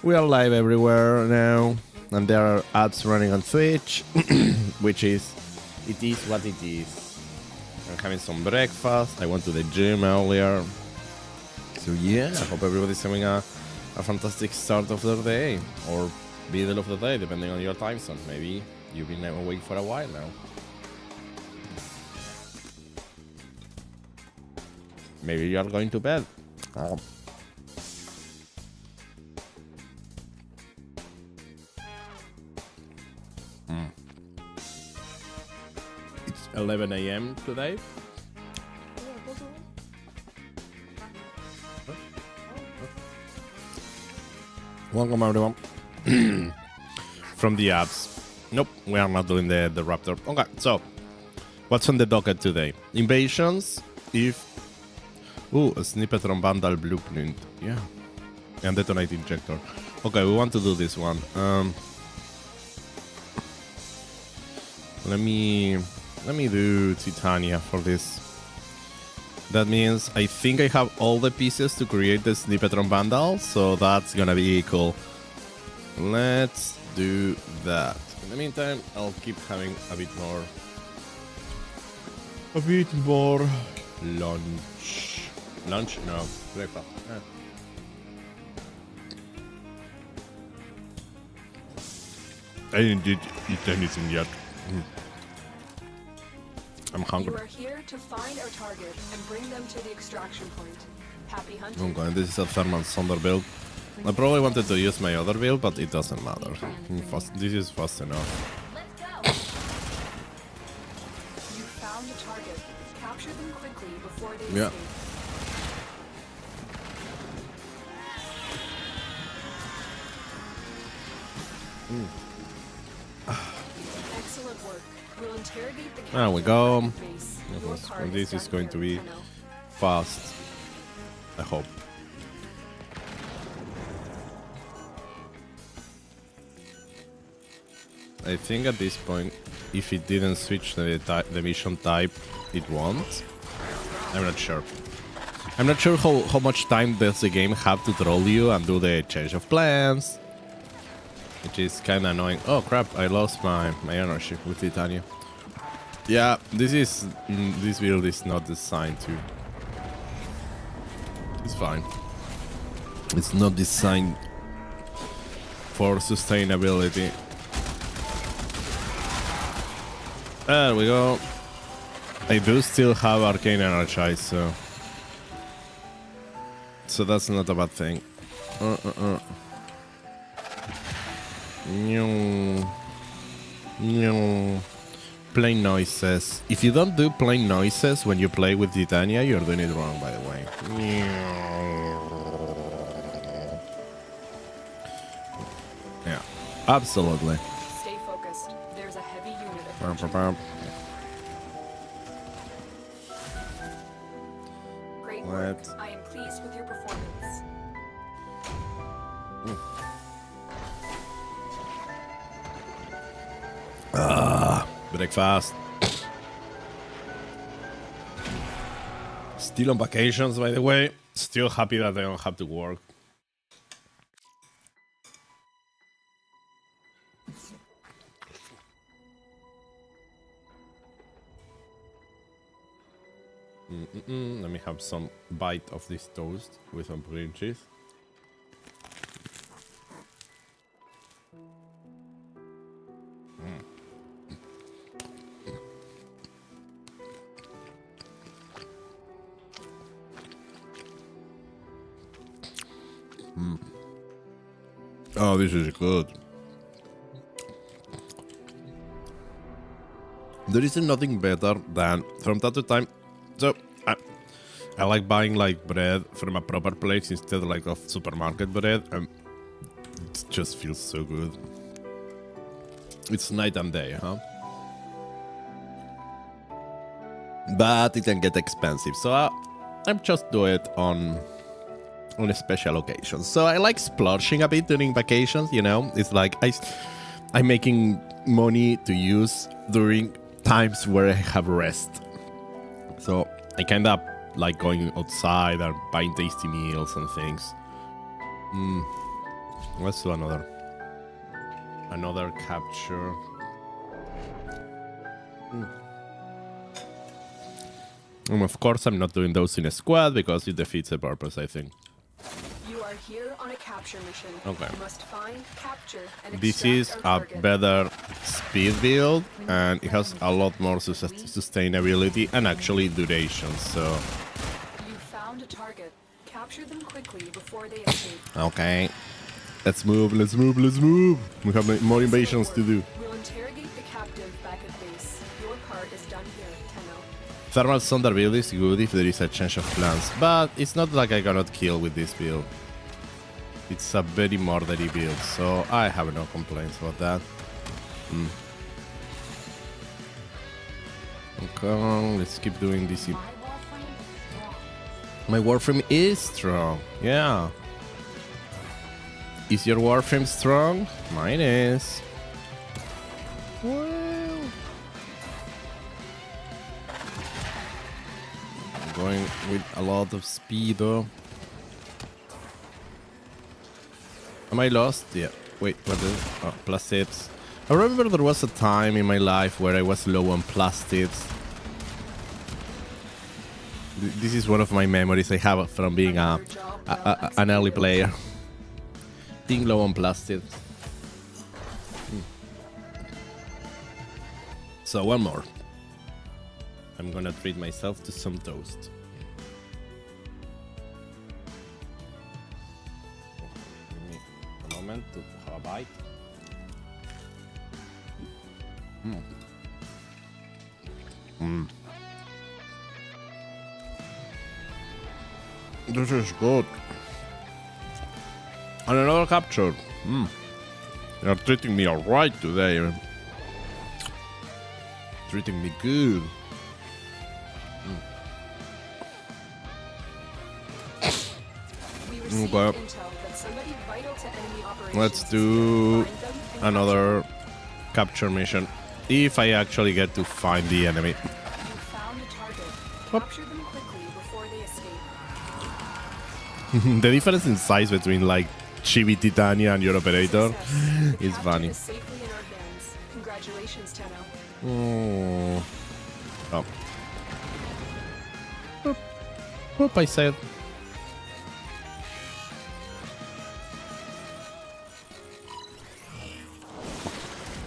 We are live everywhere now, and there are ads running on Twitch, which is, it is what it is. I'm having some breakfast. I went to the gym earlier. So yeah, I hope everybody's having a fantastic start of their day, or middle of the day, depending on your time zone. Maybe you've been awake for a while now. Maybe you are going to bed. Oh. It's 11 a.m. today. Welcome everyone. From the apps. Nope, we are not doing the Raptor. Okay, so what's on the docket today? Invasions, if... Ooh, a snippet from Vandal Blueprint. Yeah. And Detonate Injector. Okay, we want to do this one. Let me do Titania for this. That means I think I have all the pieces to create the Snippetron Vandal, so that's gonna be cool. Let's do that. In the meantime, I'll keep having a bit more lunch. Lunch? No, breakfast. I didn't eat anything yet. I'm hungry. You are here to find our target and bring them to the extraction point. Happy hunting. Okay, this is a Thermal Thunder build. I probably wanted to use my other build, but it doesn't matter. This is fast enough. Let's go. You found the target. Capture them quickly before they escape. Excellent work. We'll interrogate the There we go. base. This is going to be fast. I hope. I think at this point, if it didn't switch the mission type, it won't. I'm not sure. I'm not sure how much time does the game have to troll you and do the change of plans, which is kind of annoying. Oh crap! I lost my energy with Titania. Yeah, this build is not designed to. It's fine. It's not designed for sustainability. There we go. I do still have arcane energized, so that's not a bad thing. Plain noises. If you don't do plain noises when you play with Titania, you're doing it wrong, by the way. Yeah, absolutely. Stay focused. There's a heavy unit approaching. Great work. I am pleased with your performance. Breakfast. Still on vacations, by the way. Still happy that I don't have to work. Let me have some bite of this toast with some cream cheese. Oh, this is good. There is nothing better than from time to time. So I like buying like bread from a proper place instead like of supermarket bread, and it just feels so good. It's night and day, huh? But it can get expensive, so I just do it on a special occasion. So I like splurging a bit during vacations, you know? It's like I'm making money to use during times where I have rest. So I kind of like going outside and buying tasty meals and things. Let's do another capture. And of course, I'm not doing those in a squad because it defeats the purpose, I think. You are here on a capture mission. Okay. You must find, capture, and This extract is our a target. better speed build, and it has a lot more sustainability and actually duration, so... You found a target. Capture them quickly before they escape. Okay. Let's move, let's move, let's move! We have more invasions to do. We'll interrogate the captive back at base. Your part is done here, Tenno. Thermal Thunder build is good if there is a change of plans, but it's not like I cannot kill with this build. It's a very murdery build, so I have no complaints about that. Okay, let's keep doing this. My Warframe is strong, yeah. Is your Warframe strong? Mine is. Well... going with a lot of speed though. Am I lost? Yeah. Wait, what is it? Oh, plastids. I remember there was a time in my life where I was low on plastids. This is one of my memories I have from being an early player. Being low on plastids. So one more. I'm gonna treat myself to some toast. Give me a moment to have a bite. This is good. And another capture. You're treating me alright today. Treating me good. Okay. Let's do another capture mission. If I actually get to find the enemy. You found a target. Capture them quickly before they escape. The difference in size between like Chibi Titania and your operator is funny. Is safely in our hands. Congratulations, Tenno. Oh. Oop, I said.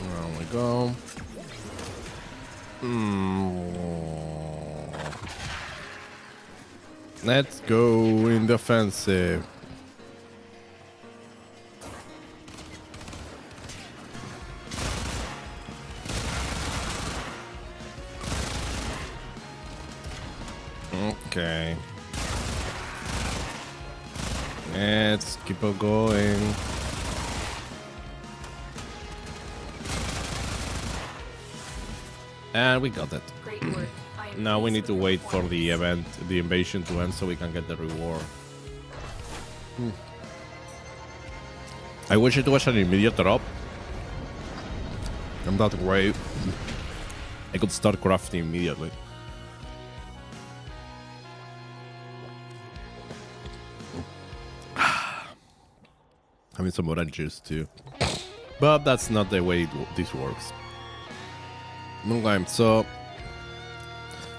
There we go. Let's go in the offensive. Okay. Let's keep on going. And we got it. Great work. I am Now we pleased need to with your wait for the performance. event, the invasion to end so we can get the reward. I wish it was an immediate drop. I'm that way. I could start crafting immediately. Having some orange juice too. But that's not the way this works. Okay, so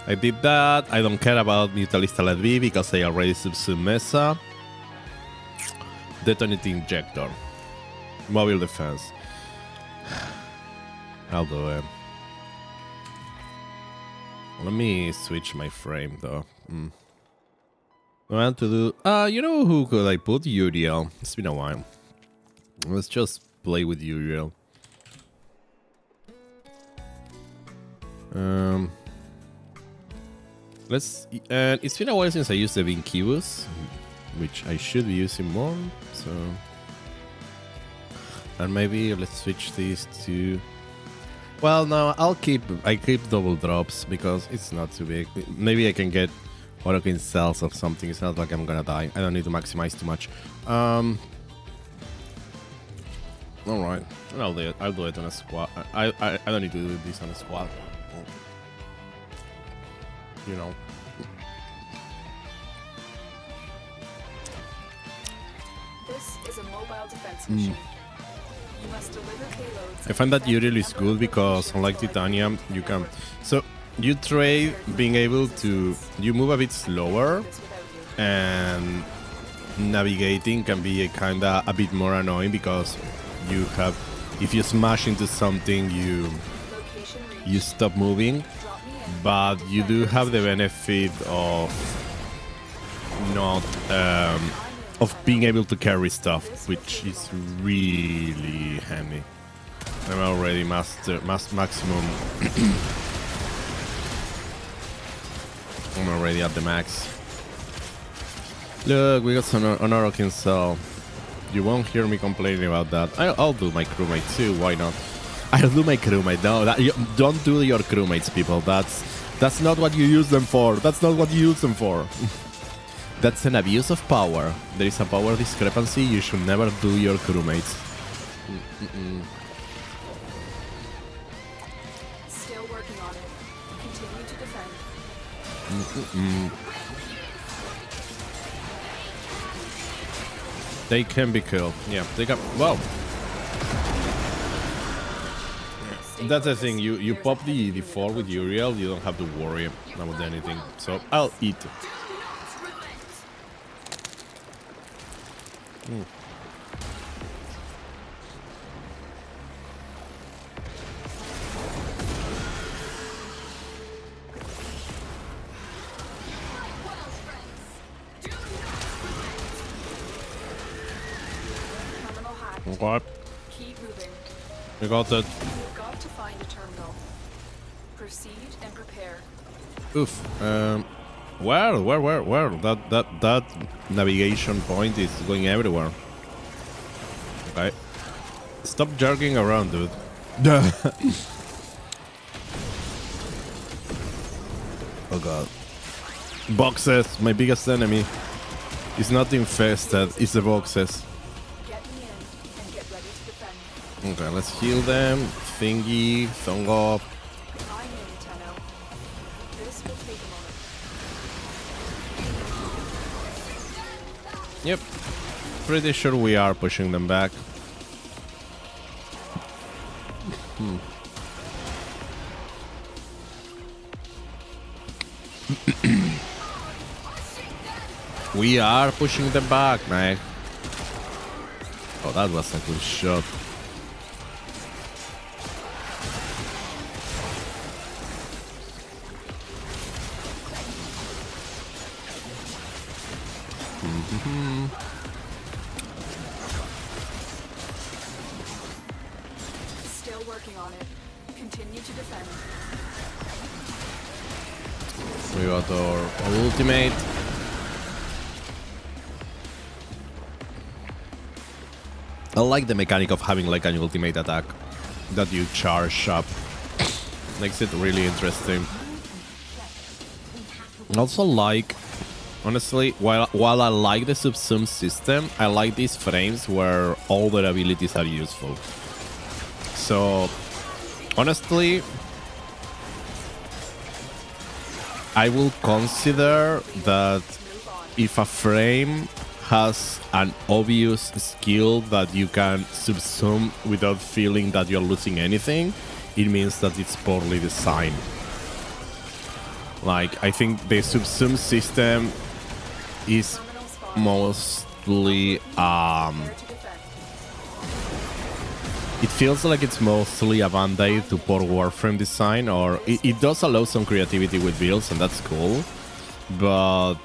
I did that. I don't care about Mutualista Let Be because I already subsumed Mesa. Detonate Injector. Mobile Defense. I'll do it. Let me switch my frame though. I want to do... you know who could I put? Uriel. It's been a while. Let's just play with Uriel. Let's... it's been a while since I used the Vincubus, which I should be using more, so... And maybe let's switch these to... Well, no, I keep double drops because it's not too big. Maybe I can get Orokin cells or something. It's not like I'm gonna die. I don't need to maximize too much. Alright, I'll do it. I'll do it on a squad. I don't need to do this on a squad. You know. This is a mobile mobile defense mission. You must deliver payloads. I find that Uriel is good because unlike Titanium, you can... So you trade being able to... You move a bit slower and navigating can be kinda a bit more annoying because you have... If you smash into something, you stop moving, but you do have the benefit of not... of being able to carry stuff, which is really handy. I'm already maximum. I'm already at the max. Look, we got some honor cell. You won't hear me complaining about that. I'll do my crewmate too. Why not? I'll do my crewmate. No, don't do your crewmates, people. That's not what you use them for. That's not what you use them for. That's an abuse of power. There is a power discrepancy. You should never do your crewmates. Still working on it. Continue to defend. They can be killed. Yeah, they got... Well, that's the thing. You pop the 4 with Uriel, you don't have to worry about anything. So I'll eat. What? Keep moving. We got it. You've got to find a terminal. Proceed and prepare. Oof. Where? That navigation point is going everywhere. Okay. Stop jerking around, dude. Oh god. Boxes, my biggest enemy. It's not infested, it's the boxes. Get me in and get ready to defend. Okay, let's heal them. Thingy, thong up. I'm in, Tenno. This will take a moment. Yep. Pretty sure we are pushing them back. We are pushing them back, man. Oh, that was a good shot. Still working on it. Continue to defend. We got our ultimate. I like the mechanic of having like an ultimate attack that you charge up. Makes it really interesting. I also like, honestly, while I like the subsum system, I like these frames where all their abilities are useful. So, honestly, I will consider that if a frame has an obvious skill that you can subsum without feeling that you're losing anything, it means that it's poorly designed. Like, I think the subsum system is mostly it feels like it's mostly a band-aid to poor Warframe design, or it does allow some creativity with builds, and that's cool, but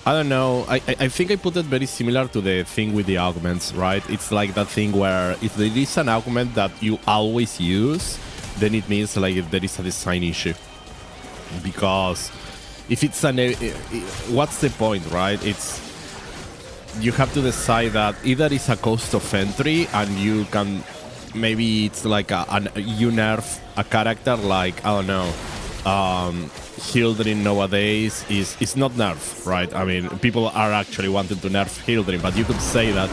I don't know, I think I put it very similar to the thing with the augments, right? It's like that thing where if there is an augment that you always use, then it means like there is a design issue. Because if it's what's the point, right? It's, you have to decide that either it's a cost of entry and you can, maybe it's like you nerf a character like, I don't know, Hildrin nowadays is not nerf, right? I mean, people are actually wanting to nerf Hildrin, but you could say that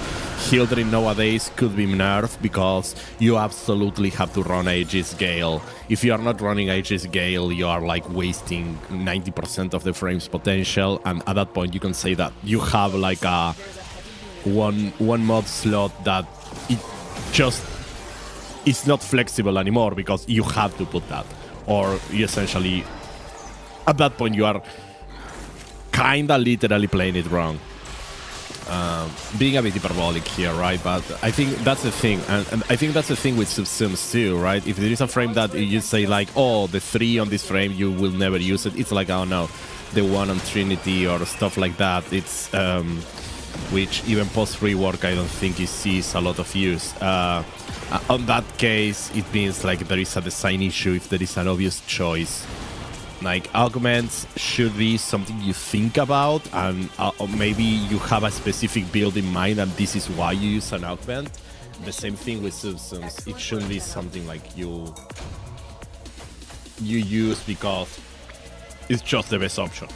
Hildrin nowadays could be nerfed because you absolutely have to run Aegis Gale. If you are not running Aegis Gale, you are like wasting 90% of the frame's potential, and at that point you can say that you have like one mod slot that it just is not flexible anymore because you have to put that, or you essentially at that point you are kinda literally playing it wrong. Being a bit hyperbolic here, right? But I think that's the thing, and I think that's the thing with subsims too, right? If there is a frame that you say like, oh, the 3 on this frame, you will never use it, it's like, oh no, the 1 on Trinity or stuff like that, it's which even post-rework I don't think it sees a lot of use. On that case, it means like there is a design issue if there is an obvious choice. Like, augments should be something you think about, and or maybe you have a specific build in mind and this is why you use an augment. The same thing with subsims. It shouldn't be something like you use because it's just the best option.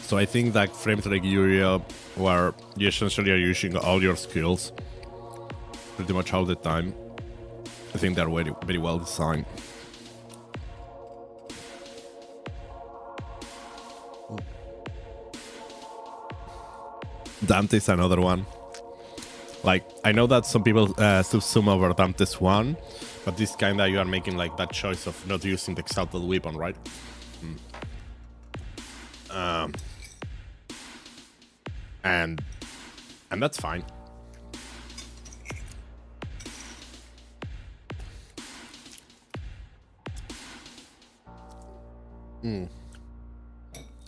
So I think that frames like Yuria, where you essentially are using all your skills pretty much all the time, I think they're very, very well designed. Dante's another one. Like, I know that some people subsum over Dante's one, but this kind of you are making like that choice of not using the exalted weapon, right? And that's fine.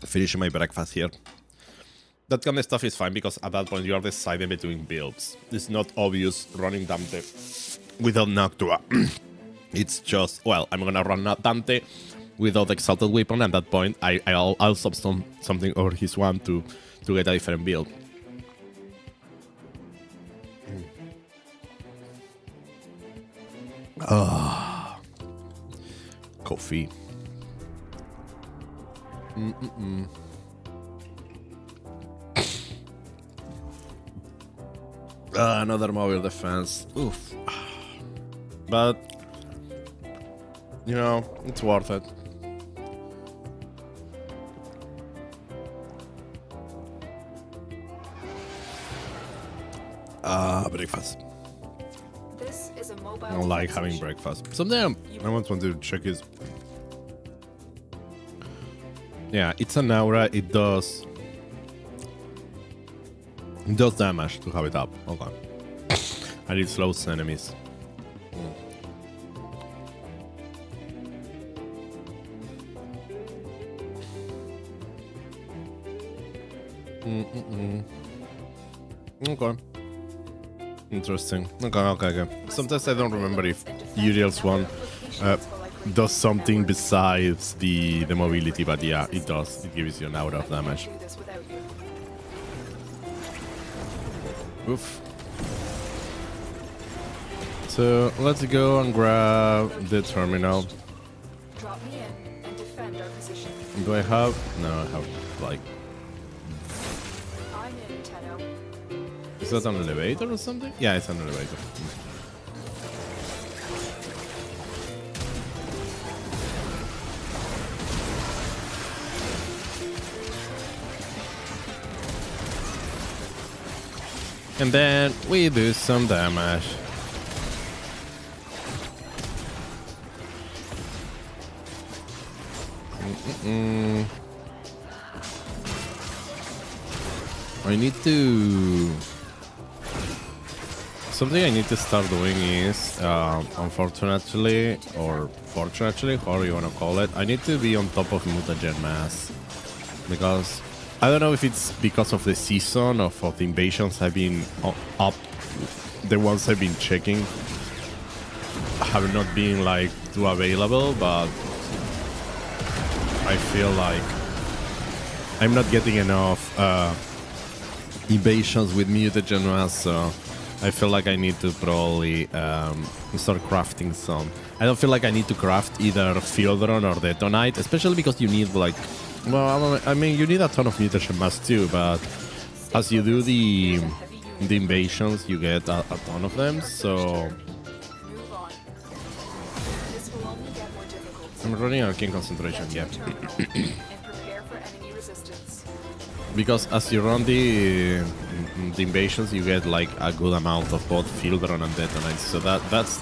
Finishing my breakfast here. That kind of stuff is fine because at that point you are deciding between builds. It's not obvious running Dante without Noxthir. It's just, well, I'm gonna run Dante without exalted weapon. At that point, I'll sub something over his one to get a different build. Coffee. Another mobile defense. Oof. But, you know, it's worth it. Breakfast. This is a mobile I don't like having station. breakfast. Something I once wanted to check is... Yeah, it's an aura. It does damage to have it up. Okay. And it slows enemies. Okay. Interesting. Okay. Sometimes I don't remember if Uriel's one does something besides the mobility, but yeah, it does. It gives you an aura of damage. Oof. So let's go and grab the terminal. Drop me in and defend our position. Do I have? No, I have like. I'm in, Tenno. Is that an elevator or something? Yeah, it's an elevator. And then we do some damage. I need to... Something I need to start doing is, unfortunately, or fortunately, however you want to call it, I need to be on top of mutagen mass. Because I don't know if it's because of the season or of the invasions I've been up, the ones I've been checking have not been like too available, but I feel like I'm not getting enough invasions with mutagen mass, so I feel like I need to probably start crafting some. I don't feel like I need to craft either Fieldron or Detonite, especially because you need like, well, I mean, you need a ton of mutation mass too, but as you do the invasions, you get a ton of them, so... Move on. This will only get more difficult. I'm running Arcane Concentration, yeah. And prepare for enemy resistance. Because as you run the invasions, you get like a good amount of both Fieldron and Detonite, so that's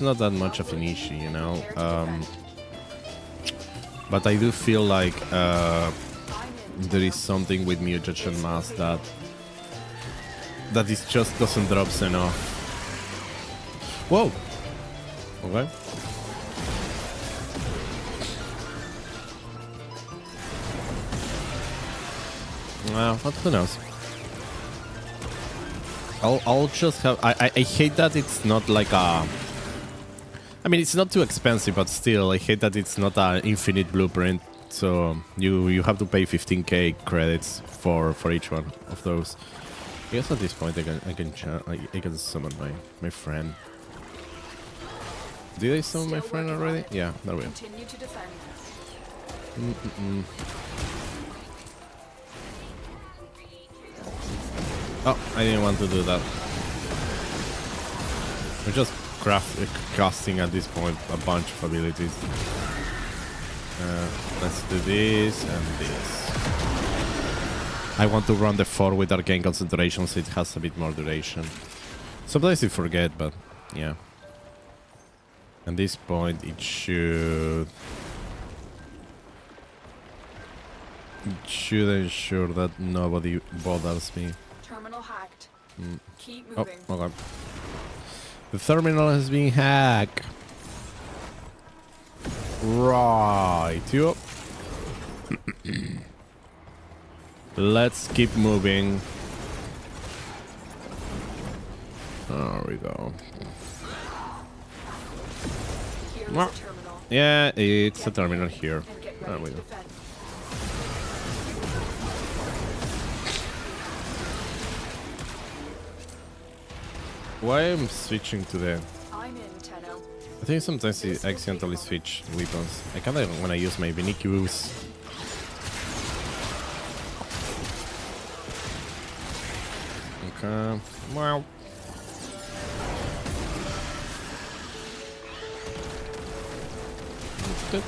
not that much of an issue, you know. But I do feel like there is something with mutation mass that it just doesn't drop enough. Whoa. Okay. Well, who knows? I'll just have... I hate that it's not like a... I mean, it's not too expensive, but still, I hate that it's not an infinite blueprint. So you have to pay 15k credits for each one of those. I guess at this point I can summon my friend. Did I summon my friend already? Yeah, there we go. Continue to defend. Oh, I didn't want to do that. We're just casting at this point a bunch of abilities. Let's do this and this. I want to run the 4 with Arcane Concentration so it has a bit more duration. Sometimes I forget, but yeah. At this point it should ensure that nobody bothers me. Terminal hacked. Keep Oh, moving. okay. The terminal has been hacked. Right. Yep. Let's keep moving. There we go. Here's Mwah. the terminal. Yeah, it's a terminal here. And get There ready we to go. defend. Why am switching to the... I'm in, Tenno. I think sometimes I accidentally switch weapons. I kinda want to use my Vinicubus. Okay. Wow. Good.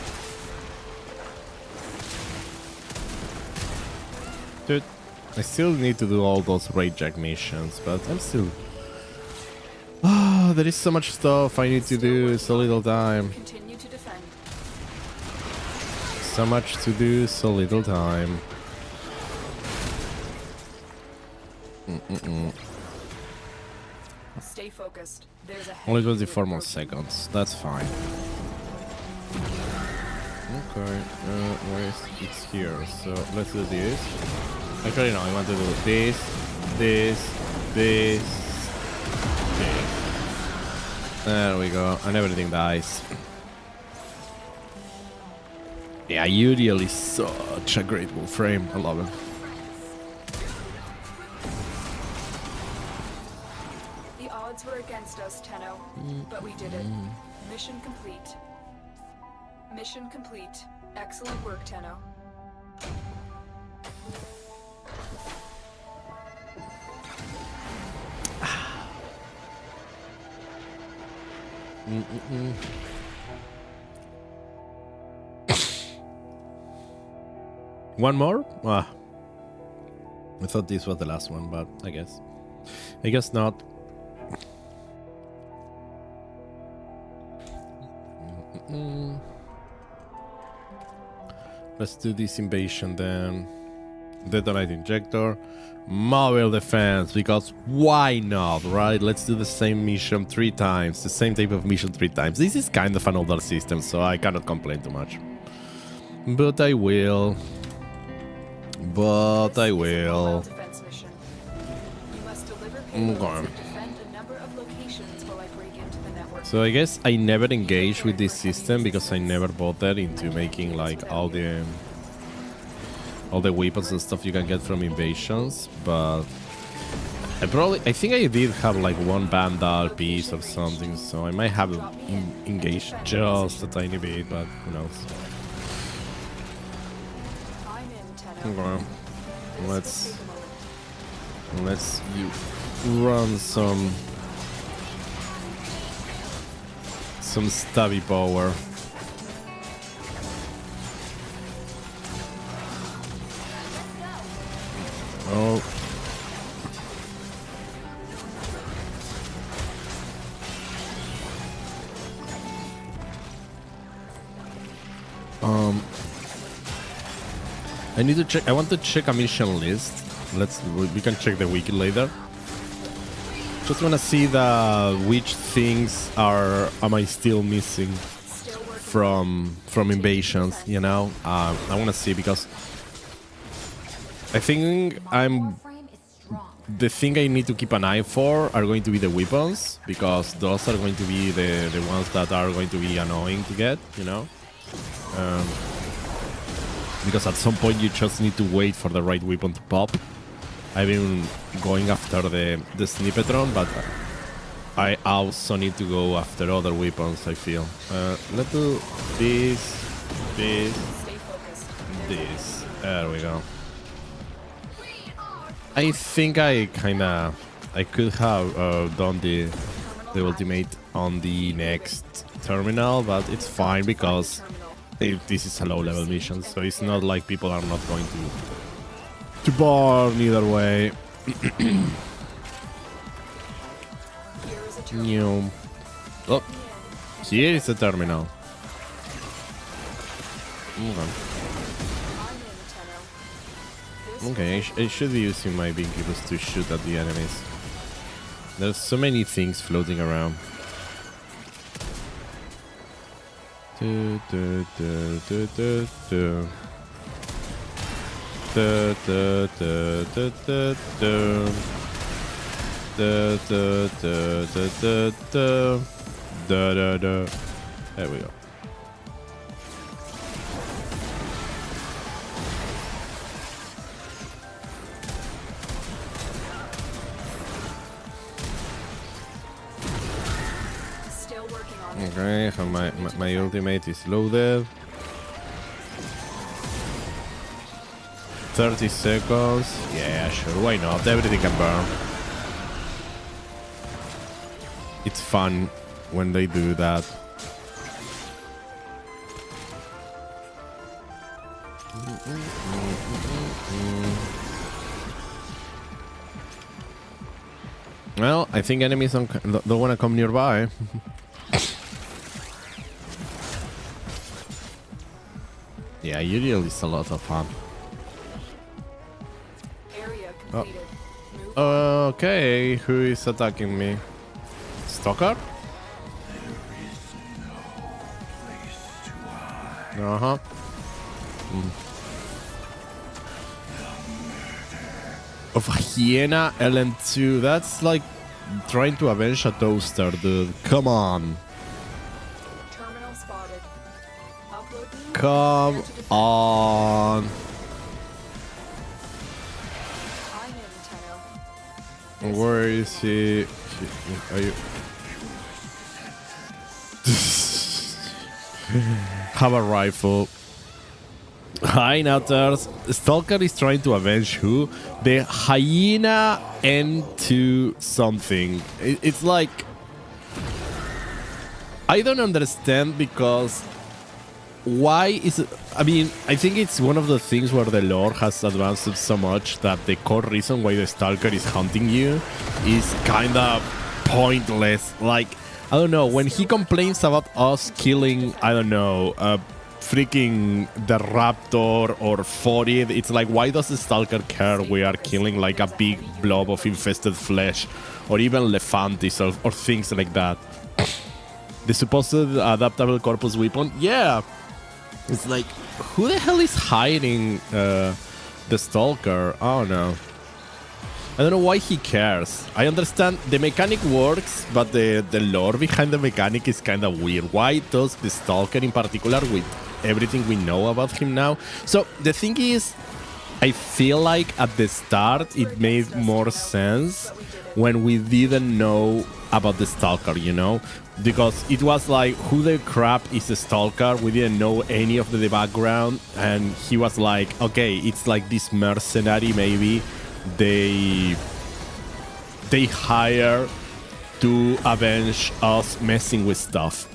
Dude, I still need to do all those raid jack missions, but I'm still... Ah, there is so much stuff I need to do, so little time. Continue to defend. So much to do, so little time. Stay focused. There's a Only heavy 24 more approaching. seconds, that's fine. Okay, it's here, so let's do this. Actually no, I want to do this. Okay. There we go, and everything dies. Yeah, Uriel is such a great Warframe, I love it. The odds were against us, Tenno, but we did it. Mission complete. Mission complete. Excellent work, Tenno. One more? Ah. I thought this was the last one, but I guess not. Let's do this invasion then. Detonite injector. Mobile defense, because why not, right? Let's do the same mission 3 times. The same type of mission 3 times. This is kind of an older system, so I cannot complain too much. But I will. Mobile defense mission. You must deliver payloads and defend a number of locations while I break into the network. So I guess I never engaged with this system because I never bothered into making like all the weapons and stuff you can get from invasions, but I think I did have like one Vandal piece or something, so I might have engaged just a tiny bit, but who knows. I'm in, Tenno. Okay. This will take a moment. Let's run some stabby power. Oh. I need to check. I want to check a mission list. We can check the wiki later. Just wanna see which things am I still missing from invasions, you know? I wanna see because I think the thing I need to keep an eye for are going to be the weapons, because those are going to be the ones that are going to be annoying to get, you know? Because at some point you just need to wait for the right weapon to pop. I've been going after the Snippetron, but I also need to go after other weapons, I feel. Let's do this. There we go. I think I could have done the ultimate on the next terminal, but it's fine because this is a low-level mission, so it's not like people are not going to burn either way. Oh, here is the terminal. Okay, I should be using my beekeepers to shoot at the enemies. There's so many things floating around. Do, do, do, do, do, do. Do, do, do, do, do, do. Do, do, do, do, do, do. Do, do, do. There we go. Okay, my ultimate is loaded. 30 seconds. Yeah, sure, why not? Everything can burn. It's fun when they do that. Well, I think enemies don't want to come nearby. Yeah, Uriel is a lot of fun. Area completed. Okay, who is attacking me? Stalker? Uh-huh. Of Hyena LM2. That's like trying to avenge a toaster, dude. Come on. Terminal spotted. Upload. Come on. I'm in, Tenno. Where is he? Are you? Have a rifle. Hi, Natters. Stalker is trying to avenge who? The Hyena N2 something. It's like... I don't understand because... Why is it... I mean, I think it's one of the things where the lore has advanced so much that the core reason why the Stalker is hunting you is kind of pointless. Like, I don't know, when he complains about us killing, I don't know, freaking the Raptor or 40, it's like, why does the Stalker care we are killing like a big blob of infested flesh, or even Lephantis or things like that? The supposed adaptable corpus weapon, yeah, it's like, who the hell is hiding the Stalker? I don't know. I don't know why he cares. I understand the mechanic works, but the lore behind the mechanic is kind of weird. Why does the Stalker in particular, with everything we know about him now? So the thing is, I feel like at the start it made more sense when we didn't know about the Stalker, you know? Because it was like, who the crap is a Stalker? We didn't know any of the background, and he was like, okay, it's like this mercenary, maybe they hire to avenge us messing with stuff.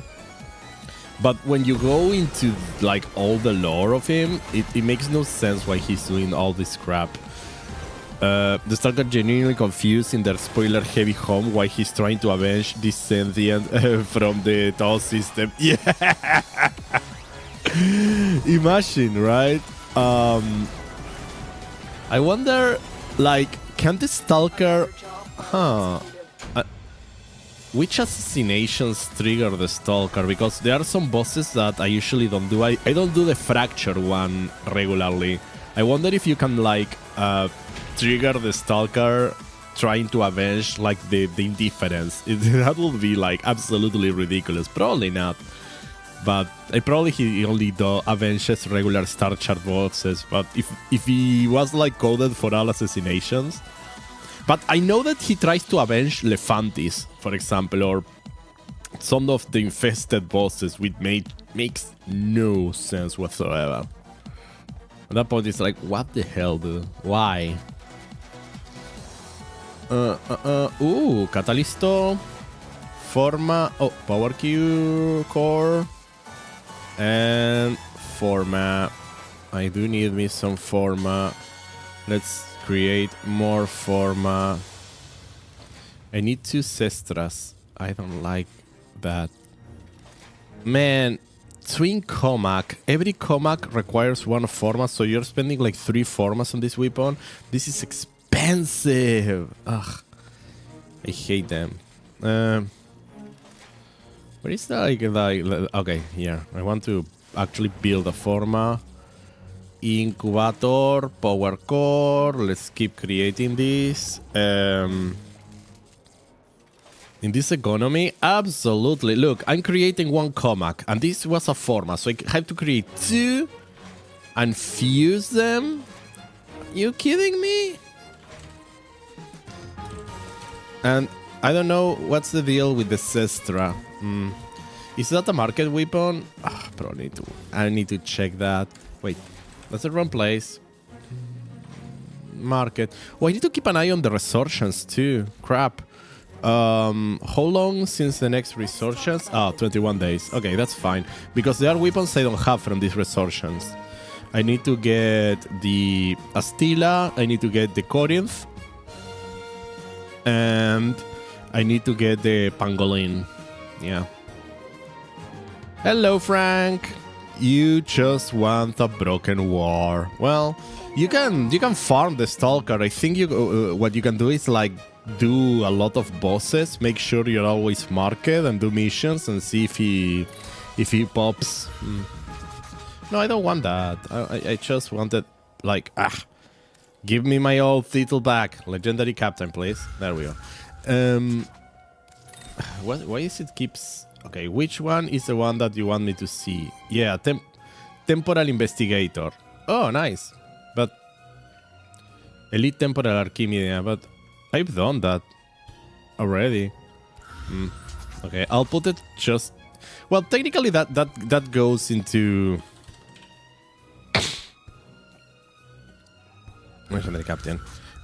But when you go into like all the lore of him, it makes no sense why he's doing all this crap. The Stalker genuinely confused in their spoiler-heavy home why he's trying to avenge this sentient from the Tau system. Yeah! Imagine, right? I wonder, like, can the Stalker... Huh... which assassinations trigger the Stalker? Because there are some bosses that I usually don't do. I don't do the Fracture one regularly. I wonder if you can, like, trigger the Stalker trying to avenge, like, the indifference. That would be, like, absolutely ridiculous. Probably not. But probably he only avenges regular Star Chart bosses. But if he was, like, coded for all assassinations... But I know that he tries to avenge Lefantis, for example, or some of the infested bosses, which makes no sense whatsoever. At that point, it's like, what the hell, dude? Why? Catalysto, Forma, Power Q Core, and Forma. I do need me some Forma. Let's create more Forma. I need 2 Cestras. I don't like that. Man, Twin Comac. Every Comac requires 1 Forma, so you're spending like 3 Formas on this weapon. This is expensive. Ugh. I hate them. Where is the... Okay, here. I want to actually build a Forma. Incubator, Power Core. Let's keep creating this. In this economy, absolutely. Look, I'm creating 1 Comac, and this was a Forma, so I have to create 2 and fuse them. You kidding me? And I don't know what's the deal with the Cestra. Is that a market weapon? Probably I need to check that. Wait. That's the wrong place. Market. Oh, I need to keep an eye on the resurgence too. Crap. How long since the next resurgence? 21 days. Okay, that's fine. Because there are weapons I don't have from this resurgence. I need to get the Astilla. I need to get the Corinth. And I need to get the Pangolin. Yeah. Hello, Frank. You just want a broken war. Well, you can farm the Stalker. I think what you can do is like do a lot of bosses. Make sure you're always marked and do missions and see if he pops. No, I don't want that. I just wanted like give me my old title back. Legendary Captain, please. There we go. Why is it keeps? Okay, which one is the one that you want me to see? Yeah, Temporal Investigator. Oh, nice. But Elite Temporal Archimedia, but I've done that already. Okay, I'll put it just... Well, technically that goes into... Legendary Captain.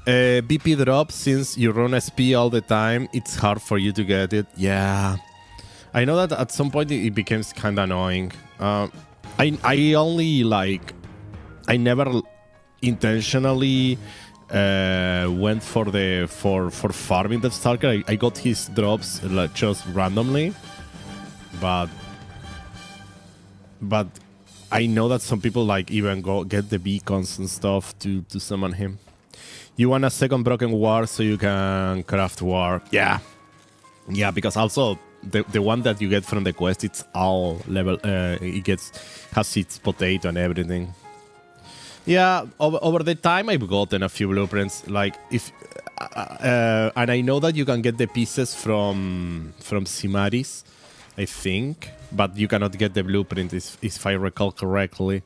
BP drop, since you run SP all the time, it's hard for you to get it. Yeah. I know that at some point it becomes kind of annoying. I only like... I never intentionally went for farming the Stalker. I got his drops like, just randomly. But I know that some people like even get the beacons and stuff to summon him. You want a second broken war so you can craft war. Yeah. Yeah, because also... The one that you get from the quest, it's all level. It has its potato and everything. Yeah, over the time I've gotten a few blueprints. Like and I know that you can get the pieces from Simaris, I think, but you cannot get the blueprint if I recall correctly.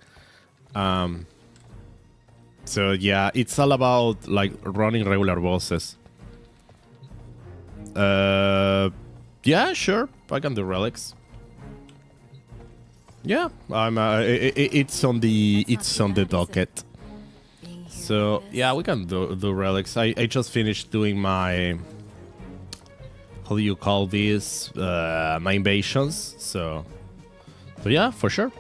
So yeah, it's all about like running regular bosses. Yeah, sure. I can do relics. Yeah, I'm. It's on the docket. So yeah, we can do relics. I just finished doing my, how do you call these, my invasions. So yeah, for sure.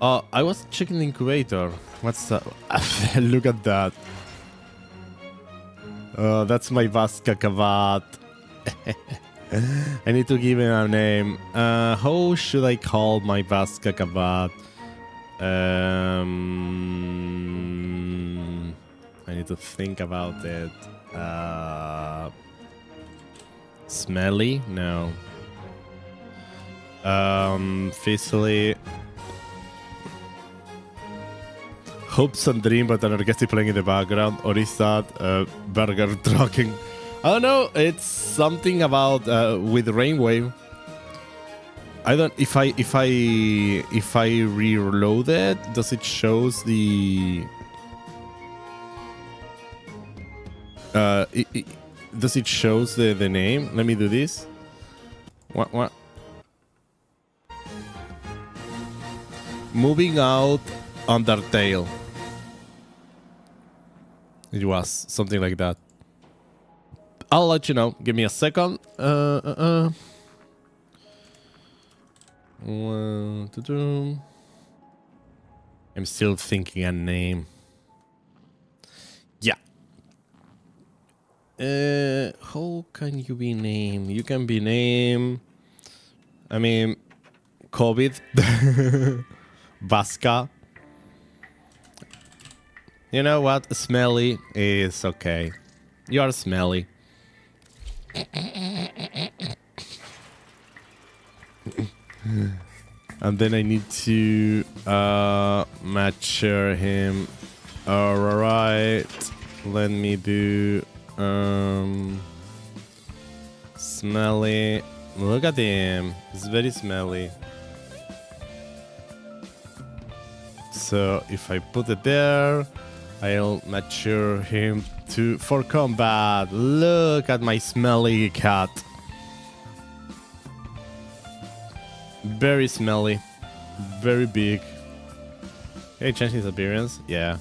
Oh, I was checking the incubator. What's that? Look at that. That's my Vasca Kavat. I need to give him a name. How should I call my Vasca Kavat? I need to think about it. Smelly? No. Fizzly. Hopes and dream, but an orchestra playing in the background. Or is that burger trucking? I don't know. It's something about with Rainwave. I don't. If I reload it, does it shows the? Does it shows the name? Let me do this. What? Moving out Undertale. It was something like that. I'll let you know. Give me a second. I'm still thinking a name. Yeah. How can you be named? You can be named. I mean, COVID. Vasca. You know what? Smelly is okay. You are smelly. And then I need to mature him. Alright. Let me do smelly. Look at him. He's very smelly. So if I put it there, I'll mature him for combat. Look at my smelly cat. Very smelly. Very big. Can I change his appearance? Yeah.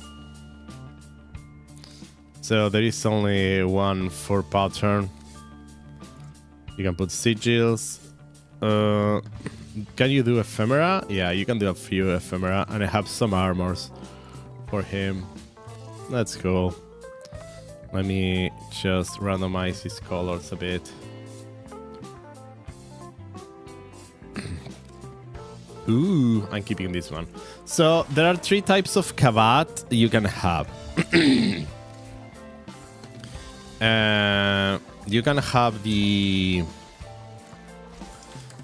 So there is only one for pattern. You can put sigils. Can you do ephemera? Yeah, you can do a few ephemera, and I have some armors for him. That's cool. Let me just randomize his colors a bit. Ooh, I'm keeping this one. So there are 3 types of Kavat you can have. You can have the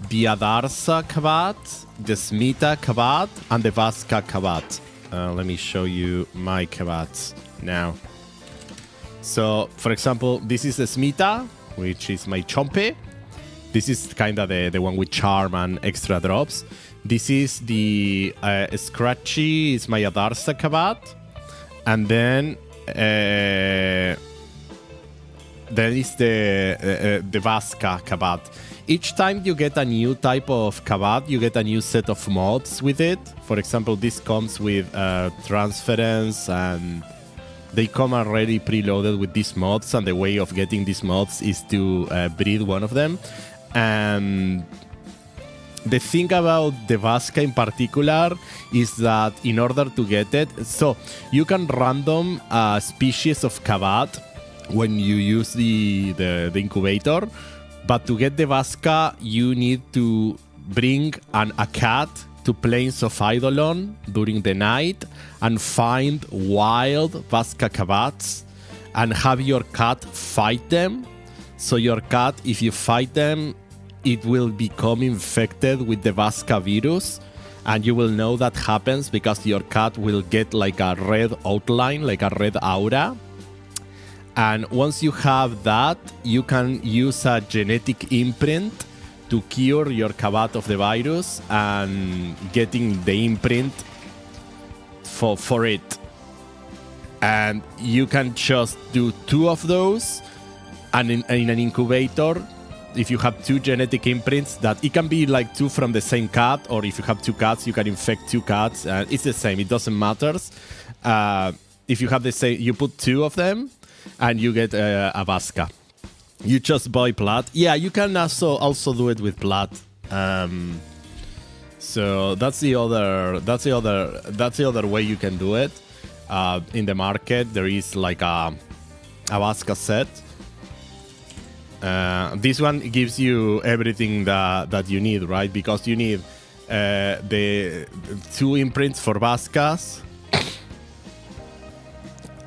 Adarsa Kavat, the Smita Kavat, and the Vasca Kavat. Let me show you my Kavats now. So, for example, this is the Smita, which is my Chompe. This is kind of the one with charm and extra drops. This is the Scratchy, is my Adarsa Kavat. And then is the Vasca Kavat. Each time you get a new type of Kavat, you get a new set of mods with it. For example, this comes with transference, and they come already preloaded with these mods, and the way of getting these mods is to breed one of them. And the thing about the Vasca in particular is that in order to get it, so you can random a species of Kavat when you use the incubator. But to get the Vasca, you need to bring a cat to Plains of Eidolon during the night and find wild Vasca Kavats and have your cat fight them. So your cat, if you fight them, it will become infected with the Vasca virus. And you will know that happens because your cat will get like a red outline, like a red aura. And once you have that, you can use a genetic imprint to cure your Kavat of the virus and getting the imprint for it. and you can just do 2 of those, and in an incubator, if you have 2 genetic imprints, that it can be like 2 from the same cat, or if you have 2 cats, you can infect 2 cats. It's the same. It doesn't matter. If you have the same, you put 2 of them, and you get a Vasca. You just buy blood. Yeah, you can also do it with blood. So that's the other way you can do it. In the market, there is like a Vasca set. This one gives you everything that you need, right? Because you need the 2 imprints for Vascas,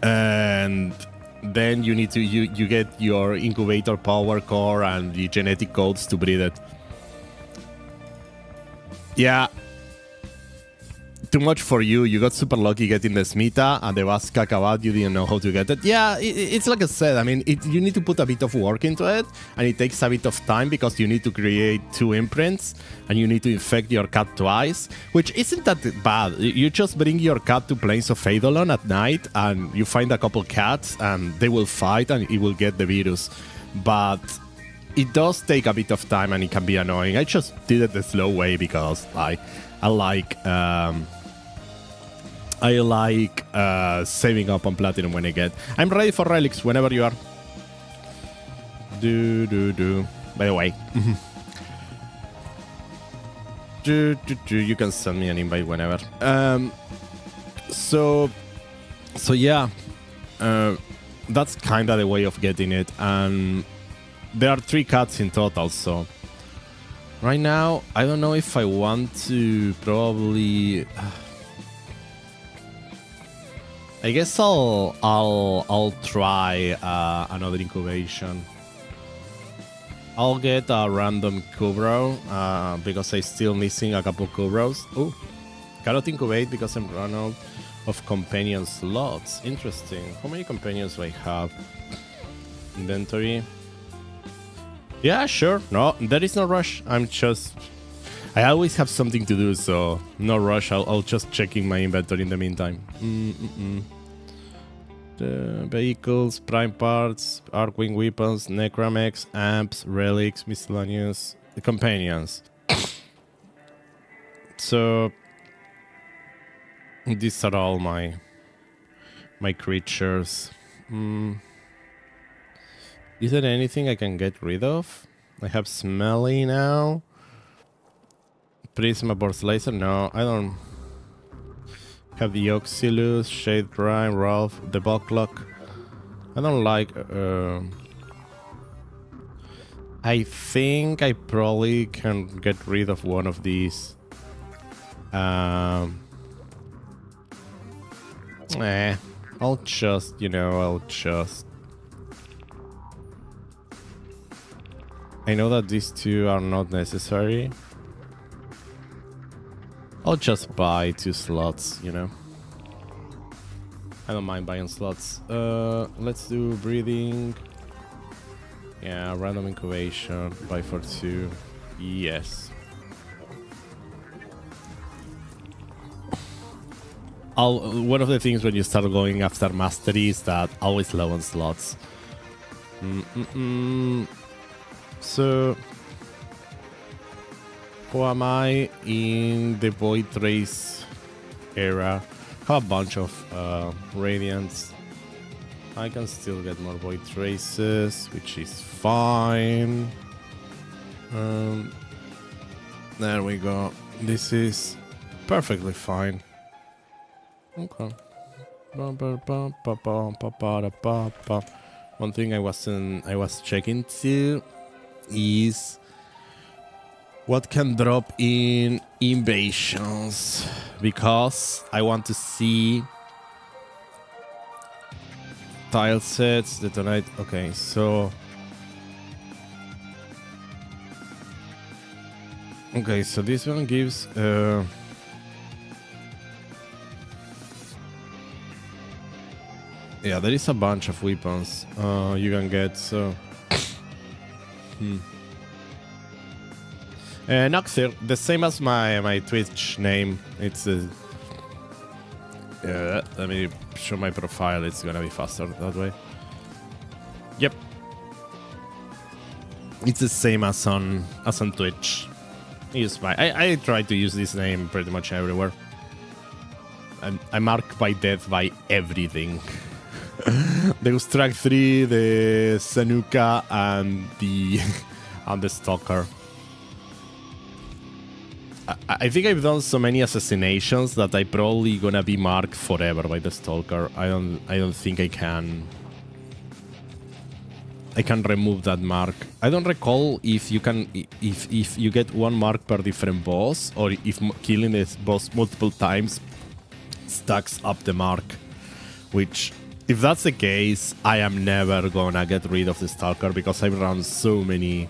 and then you need to you get your incubator power core and the genetic codes to breed it. Yeah. Too much for you. You got super lucky getting the Smita and the Vasca Kavat. You didn't know how to get it. Yeah, it's like I said. I mean, you need to put a bit of work into it, and it takes a bit of time because you need to create 2 imprints and you need to infect your cat twice, which isn't that bad. You just bring your cat to Plains of Eidolon at night and you find a couple cats and they will fight and it will get the virus. But it does take a bit of time and it can be annoying. I just did it the slow way because I like saving up on platinum when I get. I'm ready for relics whenever you are. By the way. You can send me an invite whenever. So yeah. That's kind of the way of getting it. And there are 3 cats in total, so right now I don't know if I want to probably I guess I'll try another incubation. I'll get a random Kubro because I'm still missing a couple Kubros. Oh, cannot incubate because I'm run out of companion slots. Interesting. How many companions do I have? Inventory. Yeah, sure. No, there is no rush. I always have something to do, so no rush. I'll just checking my inventory in the meantime. The vehicles, prime parts, Arcwing weapons, Necramex, amps, relics, miscellaneous, the companions. So these are all my creatures. Is there anything I can get rid of? I have Smelly now. Prisma Burst Laser? No, I don't have the Oxylus, Shade Prime, Ralph, the Bucklock. I don't like... I think I probably can get rid of one of these. I'll just, I know that these 2 are not necessary. I'll just buy 2 slots, I don't mind buying slots. Let's do breeding. Yeah, random incubation. Buy for 2. Yes. One of the things when you start going after mastery is that always low on slots. So, who am I in the Void Race era? I have a bunch of Radiants. I can still get more Void Races, which is fine. There we go. This is perfectly fine. Okay. One thing I was checking too is what can drop in invasions, because I want to see tile sets, detonate. Okay, so this one gives yeah, there is a bunch of weapons you can get, so Noxthir, the same as my Twitch name. It's Yeah, let me show my profile. It's gonna be faster that way. Yep. It's the same as on Twitch. I try to use this name pretty much everywhere. I'm marked by death by everything. The Ustruck 3, the Sanuka, and the and the Stalker. I think I've done so many assassinations that I probably gonna be marked forever by the Stalker. I don't think I can remove that mark. I don't recall if you can if you get one mark per different boss, or if killing this boss multiple times stacks up the mark. Which, if that's the case, I am never gonna get rid of the Stalker, because I've run so many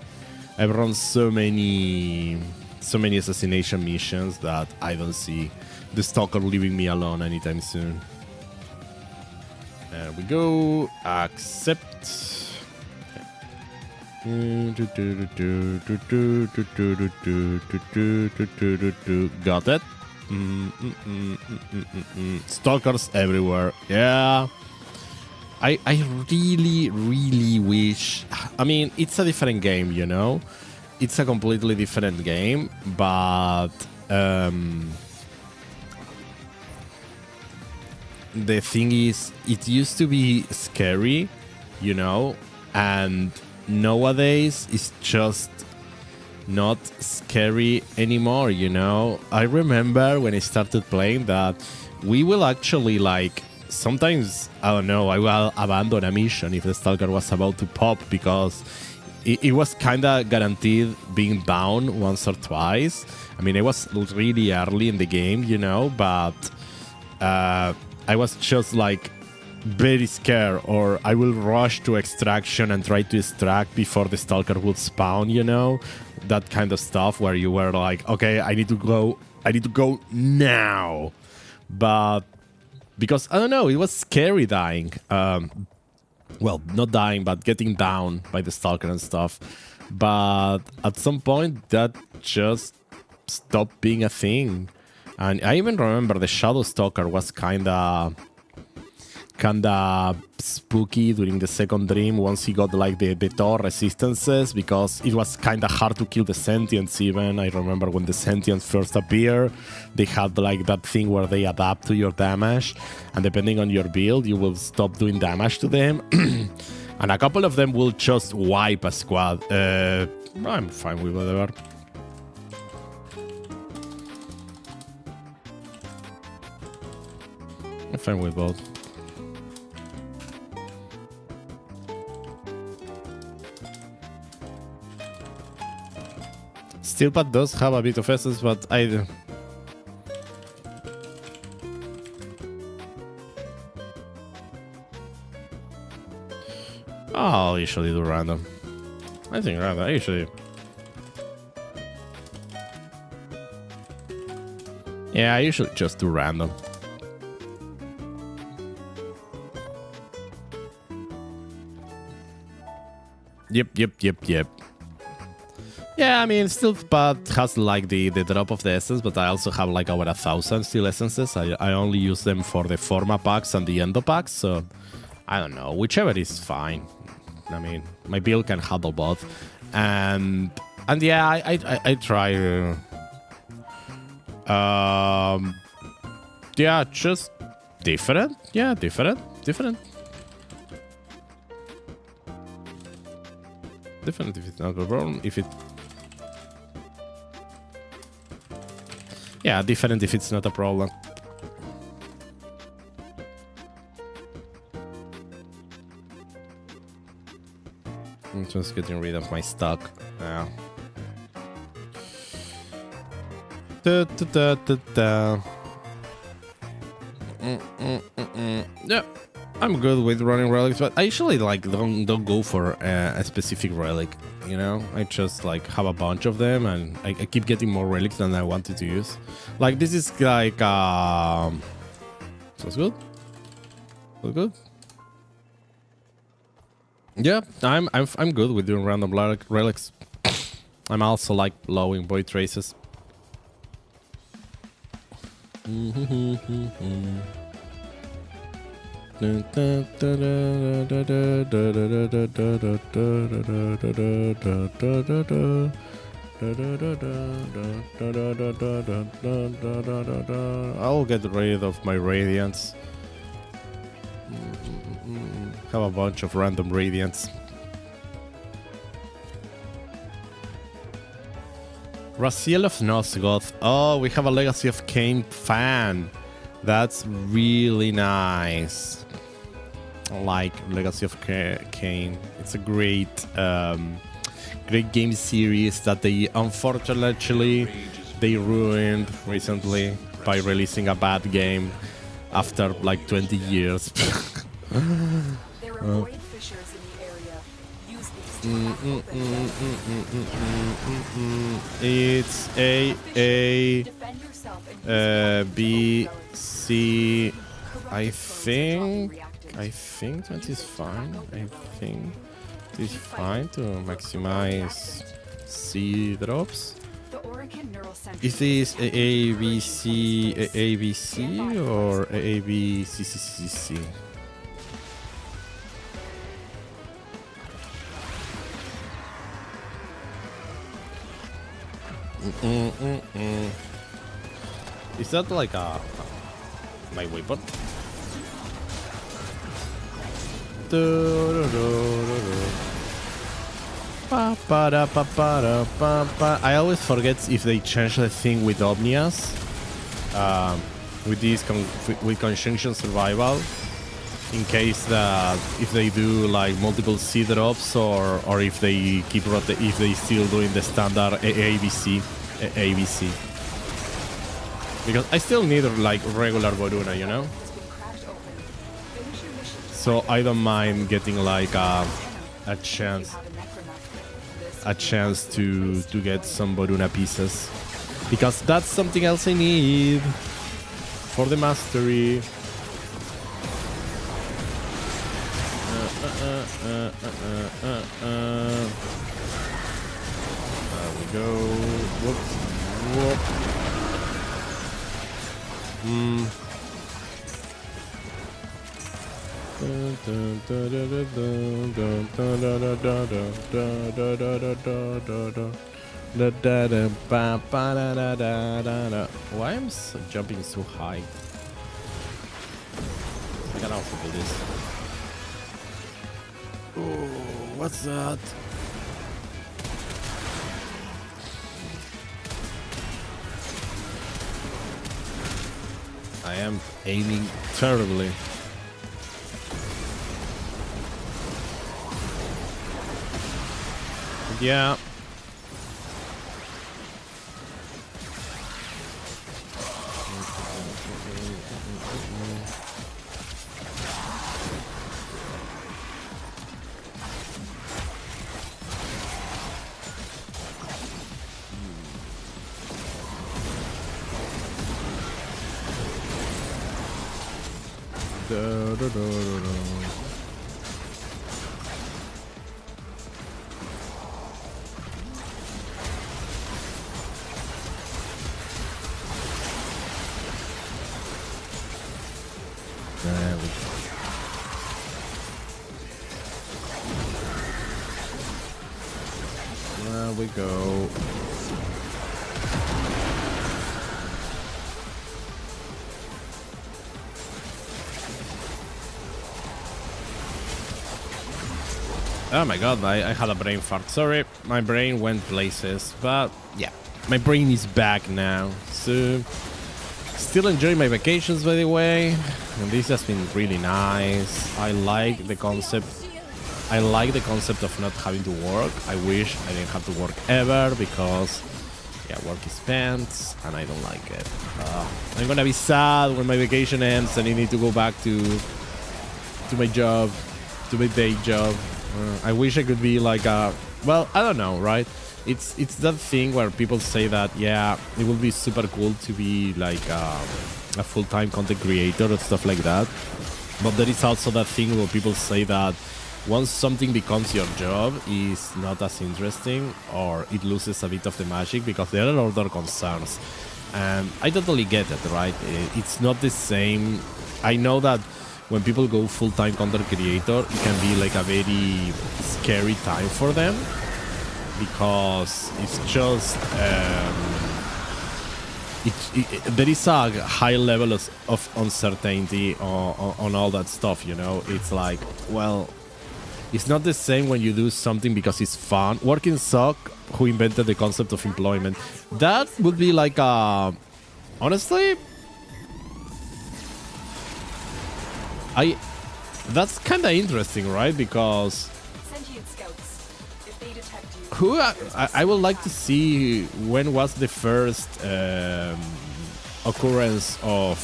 assassination missions that I don't see the Stalker leaving me alone anytime soon. There we go. Accept. Got it. Stalkers everywhere. Yeah. I really wish. I mean, it's a different game, you know? It's a completely different game, but the thing is, it used to be scary, you know? And nowadays, it's just not scary anymore, you know? I remember when I started playing that we will actually, like, sometimes, I don't know, I will abandon a mission if the Stalker was about to pop, because it was kind of guaranteed being down once or twice. I mean, it was really early in the game, you know, but I was just like very scared, or I will rush to extraction and try to extract before the Stalker would spawn, you know, that kind of stuff where you were like, okay, I need to go now. But because, I don't know, it was scary dying. Well, not dying, but getting down by the Stalker and stuff. But at some point, that just stopped being a thing. And I even remember the Shadow Stalker was kinda spooky during the second dream once he got like the Thor resistances, because it was kinda hard to kill the sentients even. I remember when the sentients first appear, they had like that thing where they adapt to your damage, and depending on your build, you will stop doing damage to them. And a couple of them will just wipe a squad. I'm fine with whatever. I'm fine with both. Steelpad does have a bit of essence, but I do. I'll usually do random. I think random. I usually. Yeah, I usually just do random. Yep. Yeah, I mean, Steelpad has like the drop of the essence, but I also have like over 1,000 steel essences. I only use them for the Forma packs and the Endo packs, so I don't know. Whichever is fine. I mean, my build can handle both. And yeah, I try. Yeah, just different. Yeah, different. Different if it's not a problem. If it. Yeah, different if it's not a problem. I'm just getting rid of my stock. Yeah. Yeah, I'm good with running relics, but I usually like don't go for a specific relic. You know, I just like have a bunch of them, and I keep getting more relics than I wanted to use. Like this is like sounds good. Sounds good. Yeah, I'm good with doing random relics. I'm also like low in void traces. I'll get rid of my radiance. Have a bunch of random radiance. Raziel of Nosgoth. Oh, we have a Legacy of Kain fan. That's really nice. I like Legacy of Kain. It's a great great game series that they unfortunately they ruined recently by releasing a bad game after like 20 years. There are void fissures in the area. Use these to It's defend yourself and B C. I think that is fine. I think it is fine to maximize C drops. the Oregon Neural Center. Is this ABC or ABCCCC? Is that like my weapon? I always forget if they change the thing with Omnias, with this with Conjunction Survival, in case that if they do like multiple C drops or if they keep if they still doing the standard ABC. Because I still need like regular Boruna, you know? So I don't mind getting like a chance to get some Boruna pieces, because that's something else I need for the mastery. There we go. Whoop. Why am I jumping so high? I can also do this. Oh, what's that? I am aiming terribly. Yeah. There we go. Oh my god, I had a brain fart. Sorry, my brain went places. But yeah, my brain is back now. So, still enjoying my vacations, by the way. And this has been really nice. I like the concept. I like the concept of not having to work. I wish I didn't have to work ever, because yeah, work is spent and I don't like it. I'm gonna be sad when my vacation ends and I need to go back to my job, to my day job. I wish I could be like a, well, I don't know, right? It's that thing where people say that, yeah, it would be super cool to be like a full-time content creator and stuff like that. But there is also that thing where people say that once something becomes your job, is not as interesting, or it loses a bit of the magic, because there are other concerns. And I totally get it, right? It's not the same. I know that when people go full-time content creator, it can be like a very scary time for them, because it's just there is a high level of uncertainty on all that stuff, you know. It's like, well, it's not the same when you do something because it's fun. Working suck, who invented the concept of employment. That would be like a... Honestly, that's kind of interesting, right? Because Sentient scouts. If they detect you, who I would like to see when was the first occurrence of...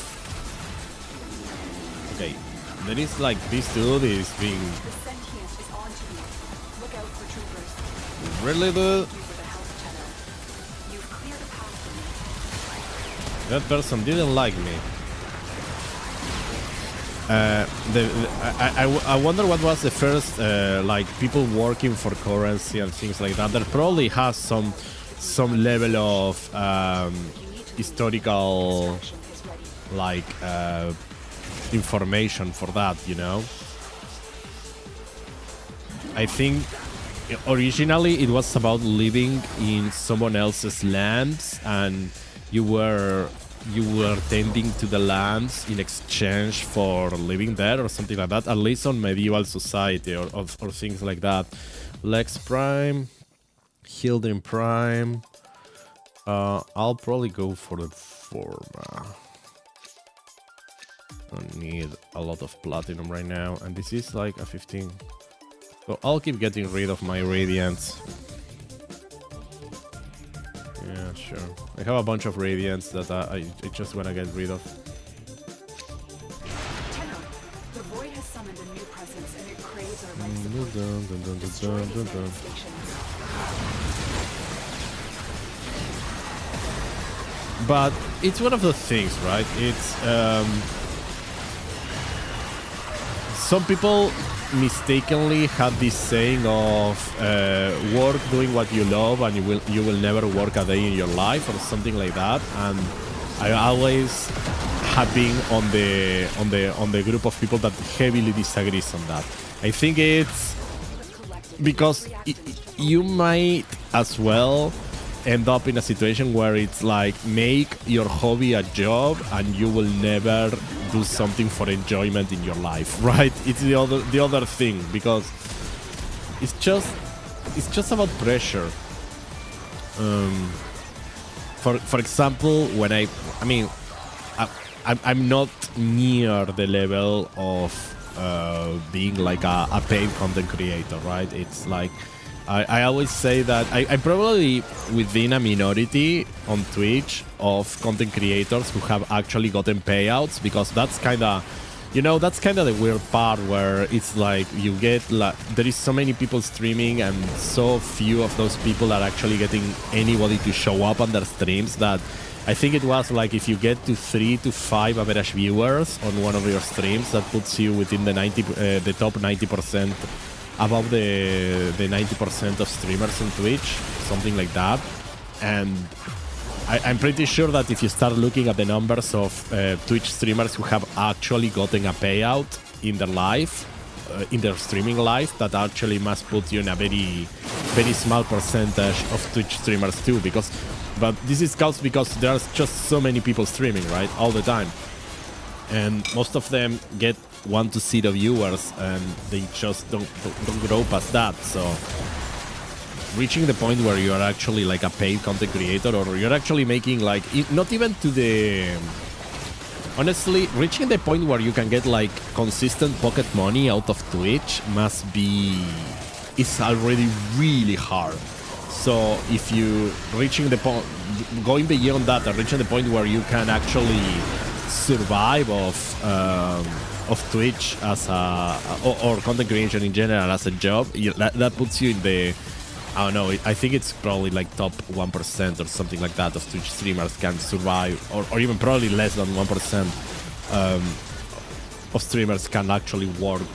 Okay, there is like this dude is being... the sentient is on to you. Look out for troopers. Really, dude? You for the help, Tenno. You've cleared a path for me. That person didn't like me. I wonder what was the first like people working for currency and things like that. There probably has some level of historical like information for that, you know. I think originally it was about living in someone else's lands, and you were tending to the lands in exchange for living there or something like that, at least on medieval society or things like that. Lex Prime, Hildren Prime. I'll probably go for the former. Don't need a lot of platinum right now, and this is like a 15. So I'll keep getting rid of my Radiants. Yeah, sure. I have a bunch of Radiants that I just want to get rid of. Tenno, the void has summoned a new presence and it craves our life support. Destroy these weapon stations. But it's one of those things, right? It's some people mistakenly have this saying of work doing what you love and you will never work a day in your life or something like that, and I always have been on the group of people that heavily disagrees on that. I think it's because you might as well end up in a situation where it's like make your hobby a job and you will never do something for enjoyment in your life, right? It's the other thing, because it's just about pressure. For example, when I'm not near the level of being like a paid content creator, right? It's like I always say that I'm probably within a minority on Twitch of content creators who have actually gotten payouts, because that's kind of, you know, that's kind of the weird part where it's like you get like there is so many people streaming and so few of those people are actually getting anybody to show up on their streams, that I think it was like if you get to 3 to 5 average viewers on one of your streams, that puts you within the the top 90%. Above the 90% of streamers on Twitch, something like that. And I'm pretty sure that if you start looking at the numbers of Twitch streamers who have actually gotten a payout in their life, in their streaming life, that actually must put you in a very, very small percentage of Twitch streamers too. But this is because there's just so many people streaming, right, all the time. And most of them get 1 to 0 viewers, and they just don't grow past that. So reaching the point where you are actually like a paid content creator, or you're actually making like not even to the honestly, reaching the point where you can get like consistent pocket money out of Twitch must be, it's already really hard. So if you reaching the point, going beyond that and reaching the point where you can actually survive of Twitch as a or content creation in general as a job, that puts you in the, I don't know, I think it's probably like top 1% or something like that of Twitch streamers can survive, or even probably less than 1% of streamers can actually work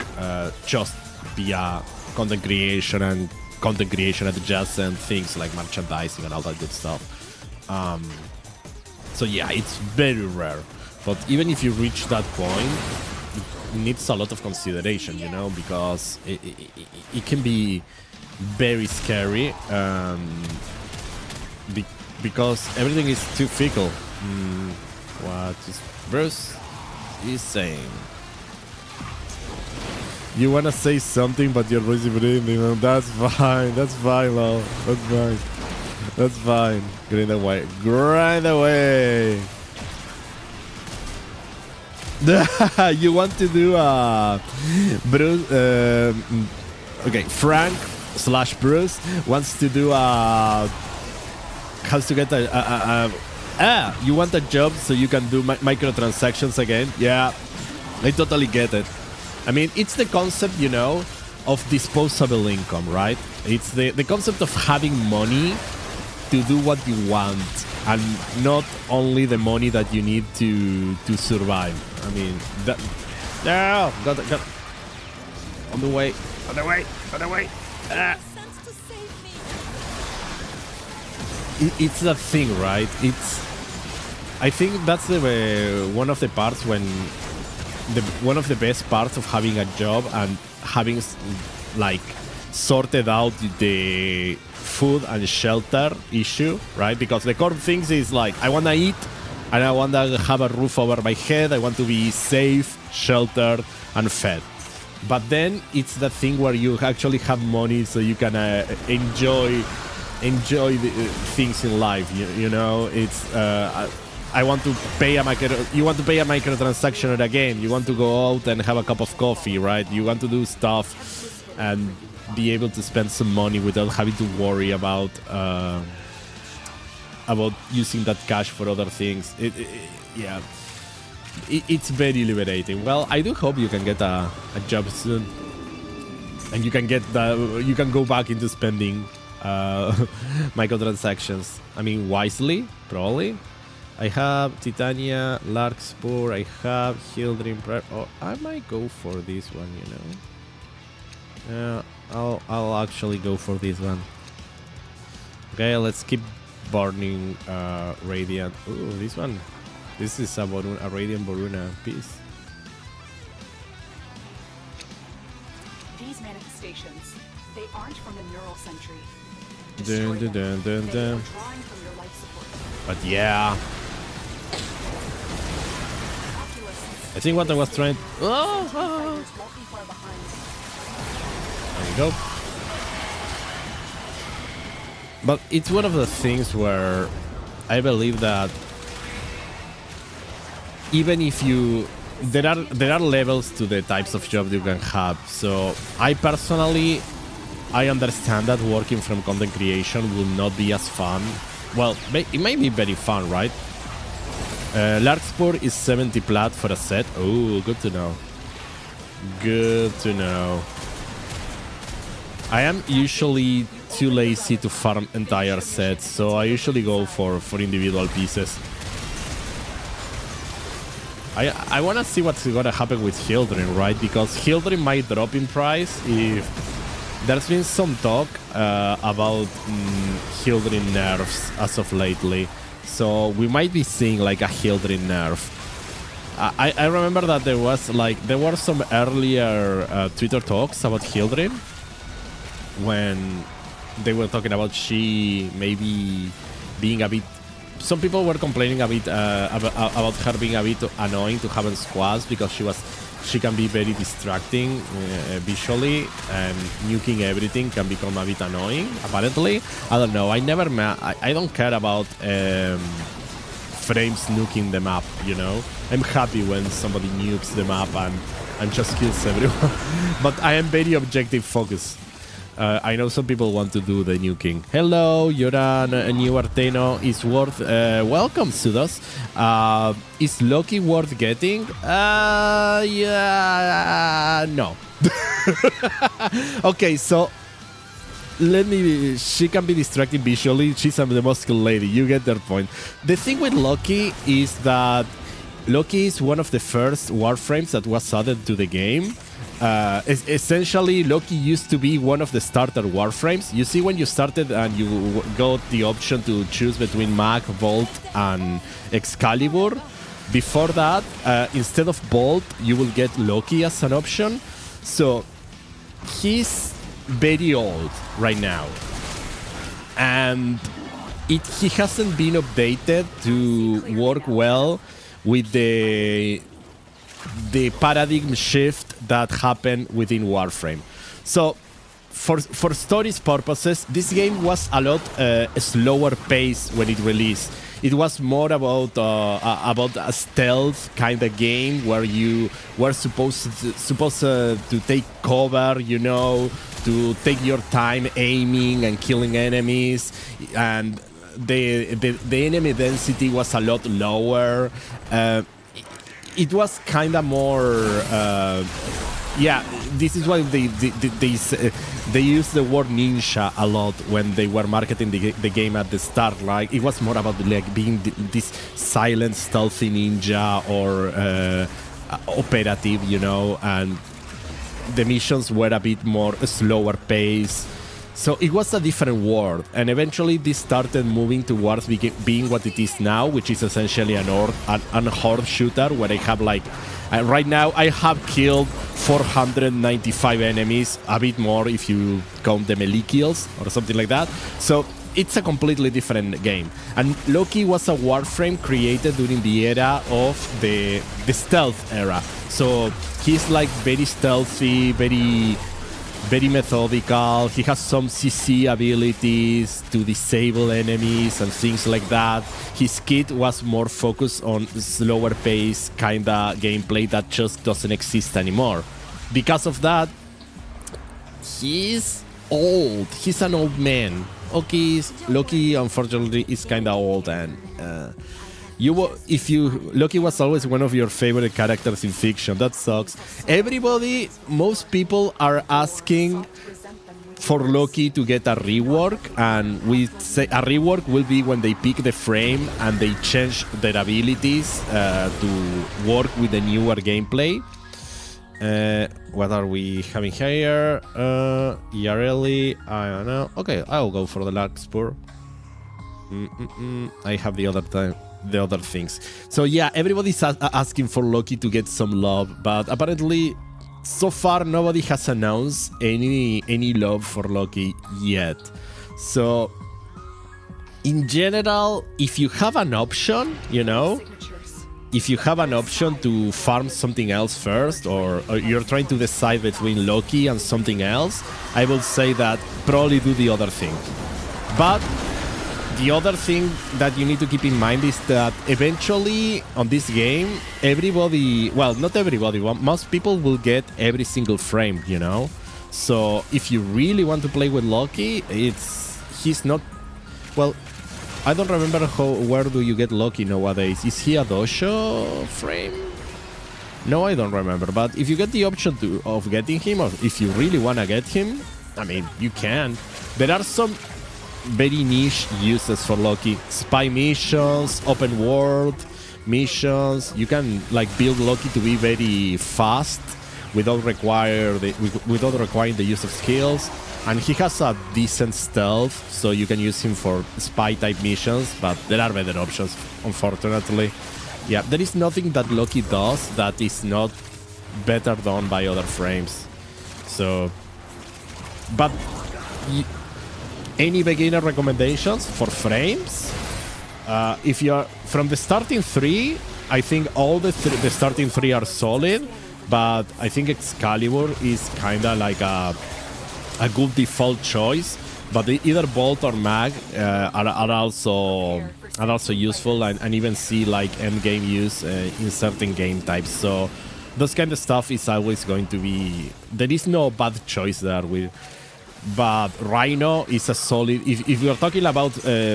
just via content creation and content creation adjacent things like merchandising and all that good stuff. So yeah, it's very rare. But even if you reach that point, needs a lot of consideration, you know, because it can be very scary because everything is too fickle. What is Bruce is saying? You wanna say something, but you're busy breathing. That's fine. That's fine, lol. That's fine. That's fine. Grind away. Grind away. You want to do Bruce? Okay, Frank / Bruce wants to do has to get you want a job so you can do microtransactions again? Yeah, I totally get it. I mean, it's the concept, you know, of disposable income, right? It's the concept of having money to do what you want and not only the money that you need to survive. I mean, that... No! Got on the way. On the way. On the way. It's that thing, right? I think that's one of the parts when one of the best parts of having a job and having like sorted out the food and shelter issue, right? Because the core things is like, I want to eat and I want to have a roof over my head. I want to be safe, sheltered, and fed. But then it's the thing where you actually have money so you can enjoy the things in life. You know, it's I want to pay you want to pay a microtransaction at a game. You want to go out and have a cup of coffee, right? You want to do stuff and be able to spend some money without having to worry about using that cash for other things. It's very liberating. Well, I do hope you can get a job soon, and you can go back into spending microtransactions. I mean, wisely, probably. I have Titania, Larkspur, I have Hildrin. Oh, I might go for this one, you know. I'll actually go for this one. Okay, let's keep burning Radiant. Ooh, this one. This is a Radiant Boruna piece. These manifestations, they aren't from the neural century. Dun, dun, dun, dun, dun. Drawing from your life support. But yeah. I think what I was trying... Oh, there you go. But it's one of the things where I believe that even if you... There are levels to the types of jobs you can have. So I personally... I understand that working from content creation will not be as fun. Well, it may be very fun, right? Larkspur is 70 plat for a set. Oh, good to know. Good to know. I am usually too lazy to farm entire sets, so I usually go for individual pieces. I want to see what's going to happen with Hildrin, right? Because Hildrin might drop in price if... There's been some talk about Hildrin nerfs as of lately. So we might be seeing like a Hildrin nerf. I remember that there were some earlier Twitter talks about Hildrin when they were talking about she maybe being a bit... Some people were complaining a bit about her being a bit annoying to have in squads because she can be very distracting visually, and nuking everything can become a bit annoying, apparently. I don't know. I don't care about frames nuking the map, you know? I'm happy when somebody nukes the map and just kills everyone. But I am very objective focused. I know some people want to do the nuking. Hello, you're a new Arteno. Is worth... welcome, Sudos. Is Loki worth getting? Yeah... No. Okay, so... She can be distracting visually. She's the most skilled lady. You get their point. The thing with Loki is that Loki is one of the first Warframes that was added to the game. Essentially, Loki used to be one of the starter Warframes. You see, when you started and you got the option to choose between Mag, Volt, and Excalibur, Before that, instead of Bolt, you will get Loki as an option. So he's very old right now. And he hasn't been updated to work well with the paradigm shift that happened within Warframe. So for stories purposes, this game was a lot slower pace when it released. It was more about a stealth kind of game where you were supposed to take cover, you know, to take your time aiming and killing enemies, and the enemy density was a lot lower. It was kind of more. Yeah, this is why they use the word ninja a lot when they were marketing the game at the start. Like, it was more about like being this silent, stealthy ninja or operative, you know, and the missions were a bit more slower pace. So it was a different world, and eventually this started moving towards being what it is now, which is essentially an horde shooter where I have like, right now I have killed 495 enemies, a bit more if you count the melee kills or something like that. So it's a completely different game. And Loki was a Warframe created during the era of the stealth era. So he's like very stealthy, very methodical. He has some CC abilities to disable enemies and things like that. His kit was more focused on slower pace kind of gameplay that just doesn't exist anymore. Because of that, he's old. He's an old man. Loki unfortunately is kind of old, and Loki was always one of your favorite characters in fiction. That sucks. Most people are asking for Loki to get a rework, and we say a rework will be when they pick the frame and they change their abilities to work with the newer gameplay. What are we having here? Yareli, I don't know. Okay, I'll go for the Larkspur. I have the other things. So yeah, everybody's asking for Loki to get some love, but apparently so far nobody has announced any love for Loki yet. So in general, if you have an option, you know, if you have an option to farm something else first, or you're trying to decide between Loki and something else, I will say that probably do the other thing. But the other thing that you need to keep in mind is that eventually on this game, everybody, well, not everybody, most people will get every single frame, you know? So if you really want to play with Loki, he's not, well, I don't remember where do you get Loki nowadays. Is he a dojo frame? No, I don't remember. But if you get the option of getting him, or if you really want to get him, I mean, you can. There are some very niche uses for Loki. Spy missions, open world missions. You can like build Loki to be very fast without requiring the use of skills. And he has a decent stealth, so you can use him for spy-type missions, but there are better options, unfortunately. Yeah, there is nothing that Loki does that is not better done by other frames. So, but any beginner recommendations for frames? If you're from the starting three, I think all the starting three are solid, but I think Excalibur is kind of like a good default choice, but either Bolt or Mag are also useful, and even see like end game use in certain game types. So those kind of stuff is always going to be, there is no bad choice there but Rhino is a solid, if you're talking about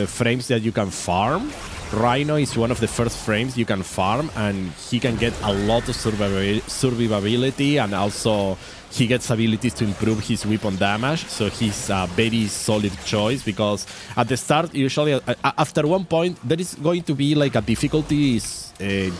frames that you can farm, Rhino is one of the first frames you can farm, and he can get a lot of survivability, and also he gets abilities to improve his weapon damage, so he's a very solid choice, because at the start, usually, after one point, there is going to be like a difficulty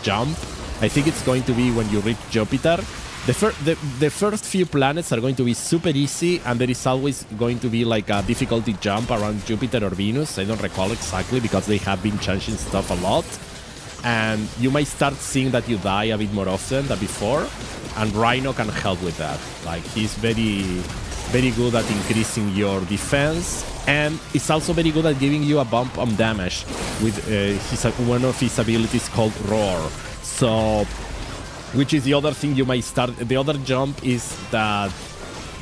jump. I think it's going to be when you reach Jupiter. The first few planets are going to be super easy, and there is always going to be like a difficulty jump around Jupiter or Venus. I don't recall exactly, because they have been changing stuff a lot. and you might start seeing that you die a bit more often than before, and Rhino can help with that. Like, he's very good at increasing your defense, and it's also very good at giving you a bump on damage with one of his abilities called Roar. So, which is the other thing you might start. The other jump is that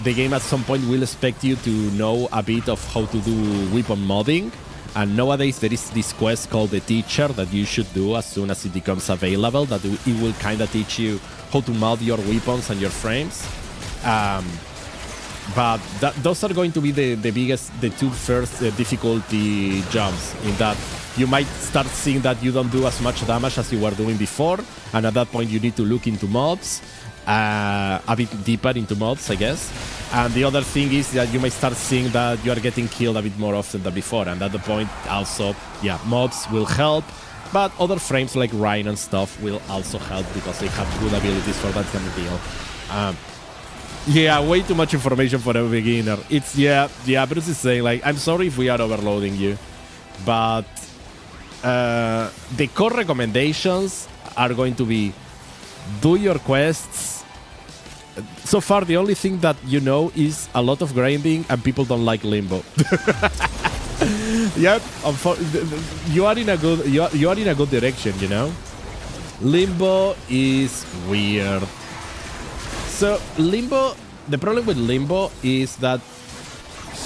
the game at some point will expect you to know a bit of how to do weapon modding. And nowadays there is this quest called the Teacher that you should do as soon as it becomes available, that it will kind of teach you how to mod your weapons and your frames. But those are going to be the two first difficulty jumps, in that you might start seeing that you don't do as much damage as you were doing before, and at that point you need to look into mods, a bit deeper into mods, I guess. And the other thing is that you might start seeing that you are getting killed a bit more often than before, and at the point also, yeah, mods will help, but other frames like Rhino and stuff will also help because they have good abilities for that kind of deal. Yeah, way too much information for a beginner. It's, yeah, Bruce is saying, like, I'm sorry if we are overloading you, but the core recommendations are going to be do your quests. So far, the only thing that you know is a lot of grinding, and people don't like Limbo. Yep, you are in a good direction, you know. Limbo is weird. So Limbo, the problem with Limbo is that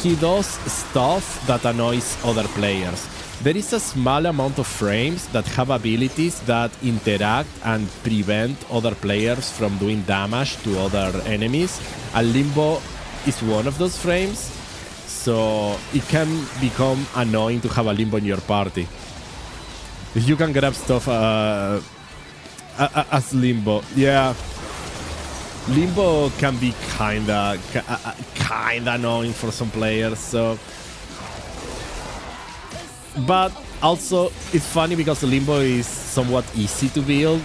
he does stuff that annoys other players. There is a small amount of frames that have abilities that interact and prevent other players from doing damage to other enemies, and Limbo is one of those frames, so it can become annoying to have a Limbo in your party. You can grab stuff as Limbo, yeah. Limbo can be kinda annoying for some players, so. But also, it's funny because Limbo is somewhat easy to build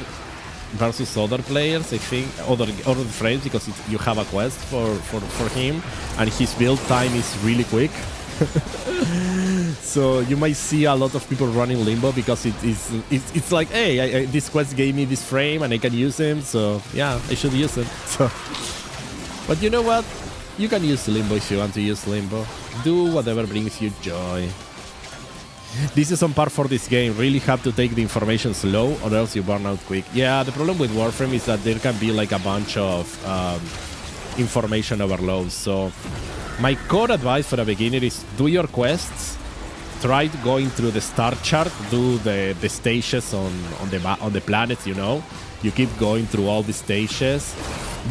versus other players, I think, other frames, because you have a quest for him, and his build time is really quick. So you might see a lot of people running Limbo because it's like, hey, this quest gave me this frame and I can use him, so yeah, I should use him. So, but you know what? You can use Limbo if you want to use Limbo. Do whatever brings you joy. This is on par for this game. Really have to take the information slow, or else you burn out quick. Yeah, the problem with Warframe is that there can be like a bunch of information overload. So my core advice for a beginner is do your quests. Try going through the star chart. Do the stages on the planets. You know, you keep going through all the stages.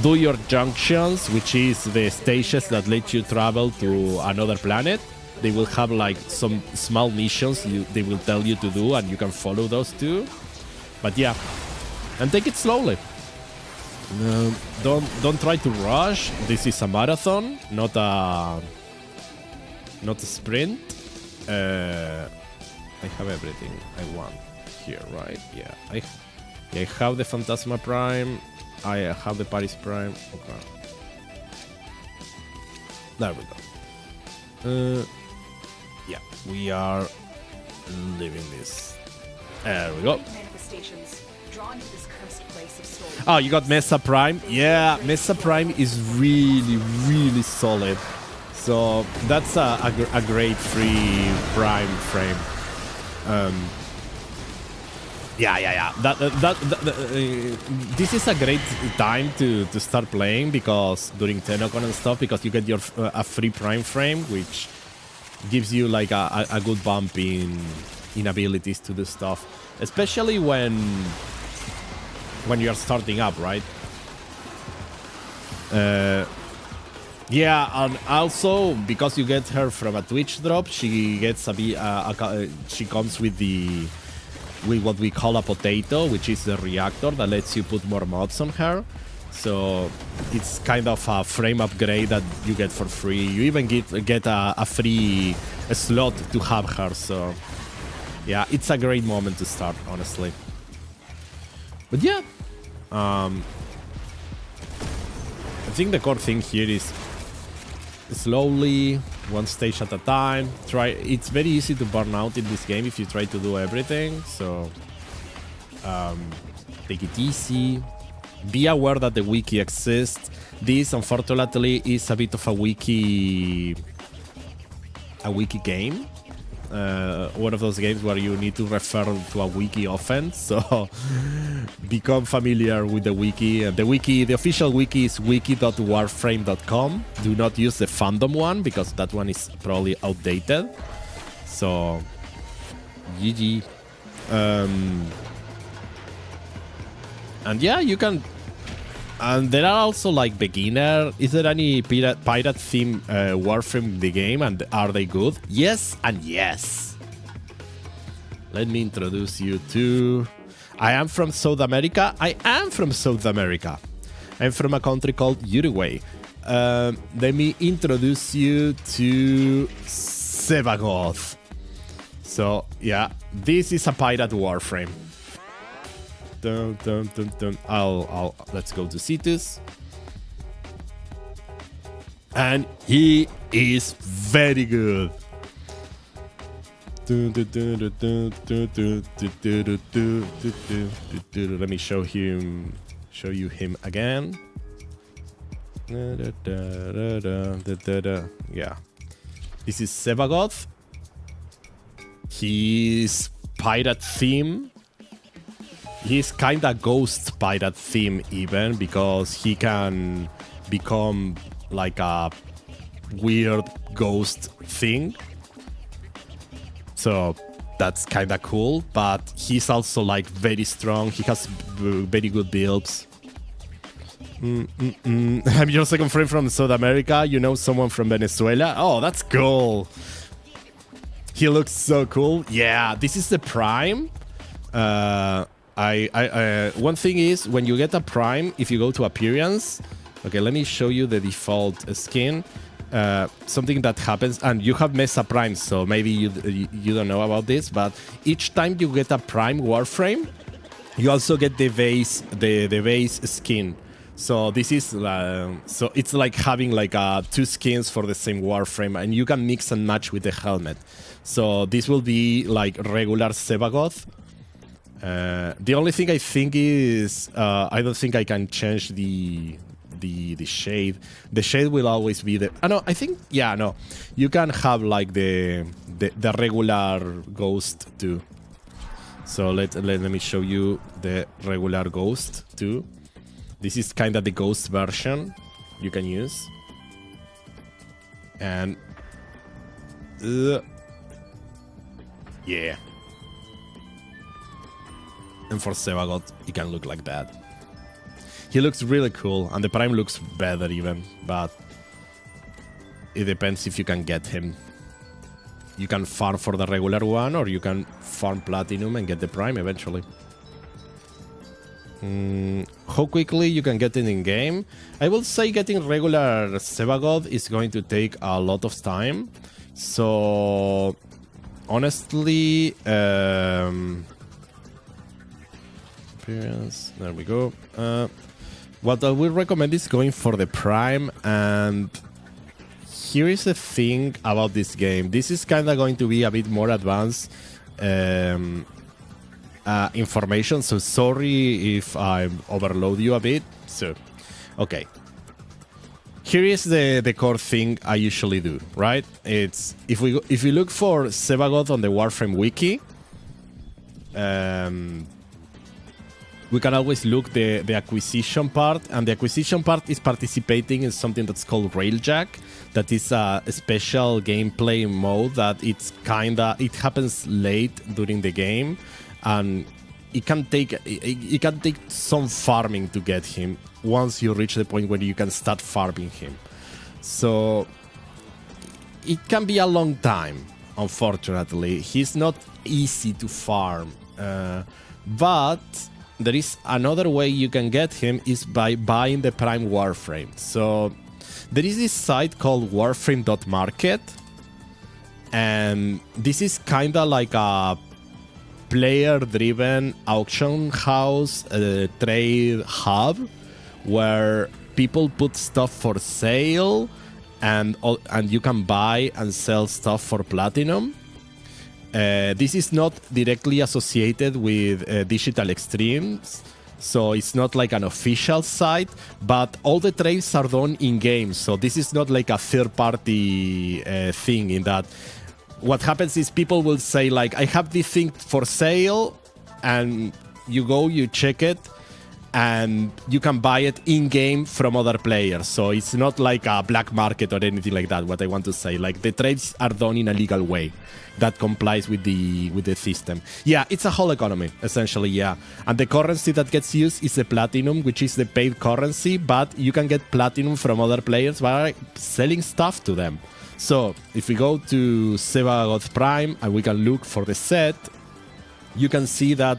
Do your junctions, which is the stages that let you travel to another planet. They will have like some small missions they will tell you to do, and you can follow those too. But yeah, and take it slowly. Don't try to rush. This is a marathon, not a sprint. I have everything I want here, right? Yeah, I have the Phantasma Prime. I have the Paris Prime. Okay, there we go. Yeah, we are living this. There we go. Oh, you got Mesa Prime? Yeah, Mesa Prime is really, really solid. So that's a great free Prime frame. Yeah. This is a great time to start playing, because during TennoCon and stuff, because you get your a free Prime frame, which gives you like a good bump in abilities to do stuff, especially when you're starting up, right? Yeah, and also because you get her from a Twitch drop, she gets she comes with what we call a potato, which is the reactor that lets you put more mods on her. So it's kind of a frame upgrade that you get for free. You even get a free slot to have her. So yeah, it's a great moment to start, honestly. But yeah, I think the core thing here is slowly, one stage at a time. It's very easy to burn out in this game if you try to do everything. So Take it easy. Be aware that the wiki exists. This, unfortunately, is a bit of a wiki game. One of those games where you need to refer to a wiki often. So become familiar with the wiki. The official wiki is wiki.warframe.com. Do not use the fandom one because that one is probably outdated. So GG. And yeah, you can. And there are also like beginner. Is there any pirate theme Warframe in the game? And are they good? Yes and yes. Let me introduce you to. I am from South America. I'm from a country called Uruguay. Let me introduce you to Sevagoth. So yeah, this is a pirate Warframe. Let's go to Cetus. And he is very good. Let me show you him again. Yeah. This is Sevagoth. He's pirate theme. He's kinda ghost pirate theme even, because he can become like a weird ghost thing. So that's kinda cool, but he's also like very strong. He has very good builds. I'm your second friend from South America. You know someone from Venezuela? Oh, that's cool. He looks so cool. Yeah, this is the Prime. One thing is, when you get a Prime, if you go to appearance, okay, let me show you the default skin. Something that happens, and you have Mesa Prime, so maybe you don't know about this, but each time you get a Prime Warframe, you also get the base skin. So this is so it's like having like two skins for the same Warframe, and you can mix and match with the helmet. So this will be like regular Sevagoth. The only thing I think is I don't think I can change the shade. The shade will always be the. No, I think no. You can have like the regular ghost too. So let me show you the regular ghost too. This is kind of the ghost version you can use. And yeah. And for Sevagoth, he can look like that. He looks really cool, and the Prime looks better even, but it depends if you can get him. You can farm for the regular one, or you can farm Platinum and get the Prime eventually. How quickly you can get it in game? I will say getting regular Sevagoth is going to take a lot of time. So honestly, appearance. There we go. What I would recommend is going for the Prime, and here is the thing about this game. This is kind of going to be a bit more advanced information, so sorry if I overload you a bit. So, okay. Here is the core thing I usually do, right? It's if you look for Sevagoth on the Warframe wiki, we can always look the acquisition part, and the acquisition part is participating in something that's called Railjack. That is a special gameplay mode that it happens late during the game, and it can take some farming to get him once you reach the point where you can start farming him. So it can be a long time, unfortunately. He's not easy to farm, but there is another way you can get him, is by buying the Prime Warframe. So there is this site called Warframe.market, and this is kind of like a player-driven auction house, trade hub, where people put stuff for sale, and you can buy and sell stuff for Platinum. This is not directly associated with Digital Extremes, so it's not like an official site, but all the trades are done in-game, so this is not like a third-party thing in that what happens is people will say, like, I have this thing for sale, and you go, you check it, and you can buy it in-game from other players. So it's not like a black market or anything like that, what I want to say. Like, the trades are done in a legal way that complies with the system. Yeah, it's a whole economy, essentially, yeah. And the currency that gets used is the platinum, which is the paid currency, but you can get platinum from other players by selling stuff to them. So, if we go to Sevagoth Prime and we can look for the set, you can see that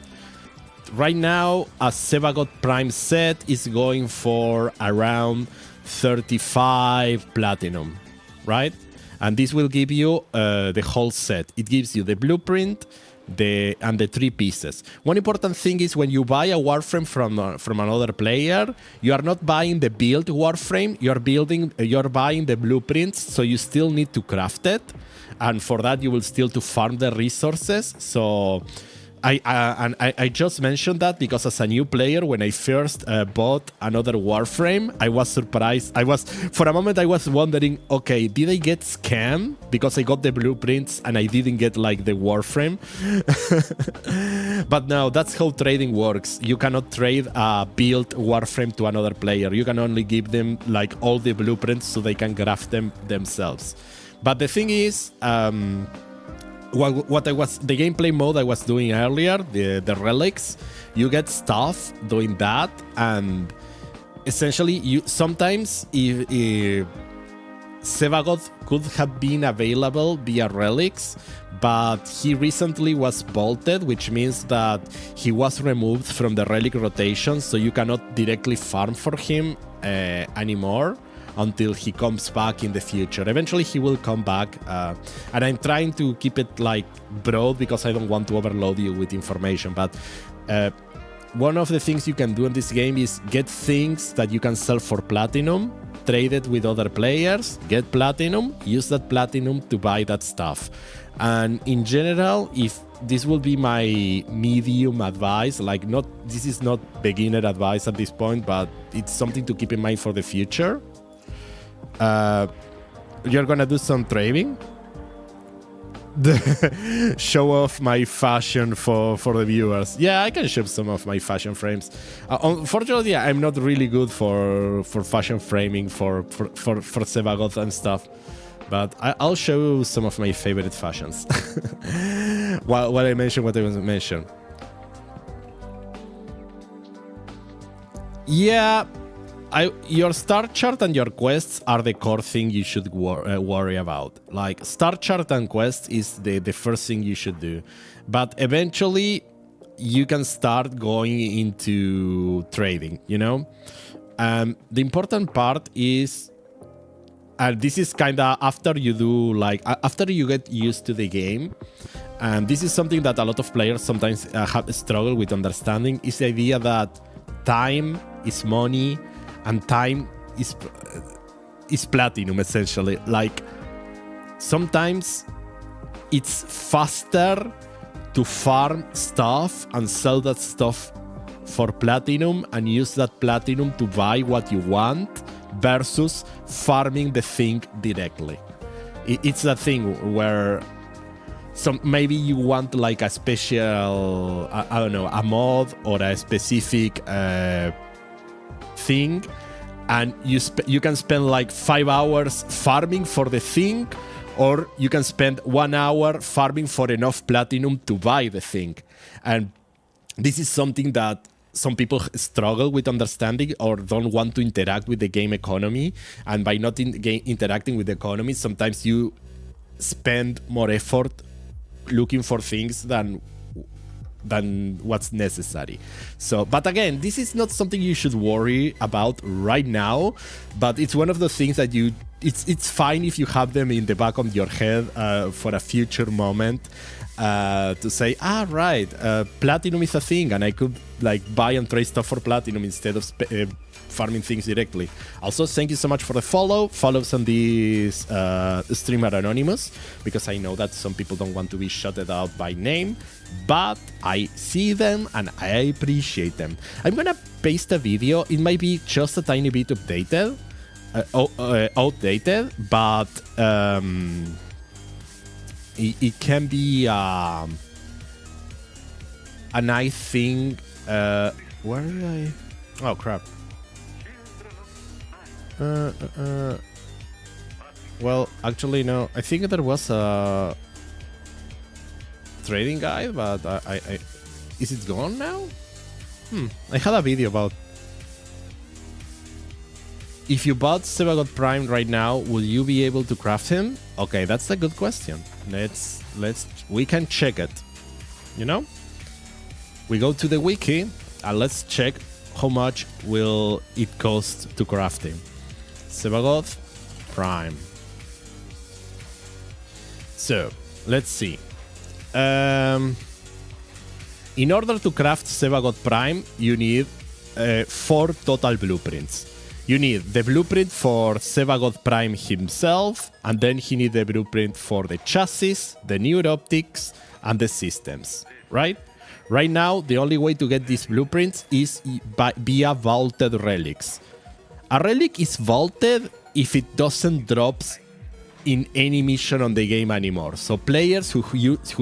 right now, a Sevagoth Prime set is going for around 35 platinum, right? And this will give you the whole set. It gives you the blueprint and the 3 pieces. One important thing is when you buy a Warframe from another player, you are not buying the build Warframe, you're buying the blueprints, so you still need to craft it. And for that, you will still to farm the resources. So I just mentioned that because as a new player, when I first bought another Warframe, I was surprised. For a moment, I was wondering, okay, did I get scammed? Because I got the blueprints and I didn't get like the Warframe. But no, that's how trading works. You cannot trade a built Warframe to another player. You can only give them like all the blueprints so they can craft them themselves. But the thing is, the gameplay mode I was doing earlier, the relics, you get stuff doing that, and essentially sometimes if Sevagoth could have been available via relics, but he recently was bolted, which means that he was removed from the relic rotation, so you cannot directly farm for him anymore until he comes back in the future. Eventually he will come back, and I'm trying to keep it like broad because I don't want to overload you with information, but one of the things you can do in this game is get things that you can sell for platinum, trade it with other players, get platinum, use that platinum to buy that stuff. And in general, if this will be my medium advice, like this is not beginner advice at this point, but it's something to keep in mind for the future. You're gonna do some trading. Show off my fashion for the viewers. Yeah, I can show some of my fashion frames. Unfortunately, I'm not really good for fashion framing for Sevagoth and stuff, but I'll show you some of my favorite fashions. While I mention what I was mentioned. Yeah. Your star chart and your quests are the core thing you should worry about. Like, star chart and quests is the first thing you should do. But eventually, you can start going into trading, you know? The important part is, and this is kind of after you do, like, after you get used to the game, and this is something that a lot of players sometimes have struggled with understanding, is the idea that time is money, and time is platinum, essentially. Like, sometimes it's faster to farm stuff and sell that stuff for platinum and use that platinum to buy what you want versus farming the thing directly. It's that thing where maybe you want like a special, I don't know, a mod or a specific thing, and you can spend like 5 hours farming for the thing, or you can spend 1 hour farming for enough platinum to buy the thing. And this is something that some people struggle with understanding or don't want to interact with the game economy, and by not interacting with the economy, sometimes you spend more effort looking for things than what's necessary. So, but again, this is not something you should worry about right now, but it's one of the things that it's fine if you have them in the back of your head for a future moment to say, right, platinum is a thing, and I could like buy and trade stuff for platinum instead of farming things directly. Also, thank you so much for the follow. Follows on this stream are anonymous, because I know that some people don't want to be shouted out by name, but I see them and I appreciate them. I'm gonna paste a video. It might be just a tiny bit updated, outdated, but it can be a nice thing. Where did I? Oh crap. Well, actually, no. I think there was a trading guide, but I is it gone now? I had a video about if you bought Sevagot Prime right now, will you be able to craft him? Okay, that's a good question. We can check it. You know, we go to the wiki and let's check how much will it cost to craft him. Sevagot Prime. So, let's see. In order to craft Sevagot Prime, you need 4 total blueprints. You need the blueprint for Sevagot Prime himself, and then he needs the blueprint for the chassis, the neuroptics, and the systems, right? Right now, the only way to get these blueprints is via vaulted relics. A relic is vaulted if it doesn't drop in any mission on the game anymore. So players who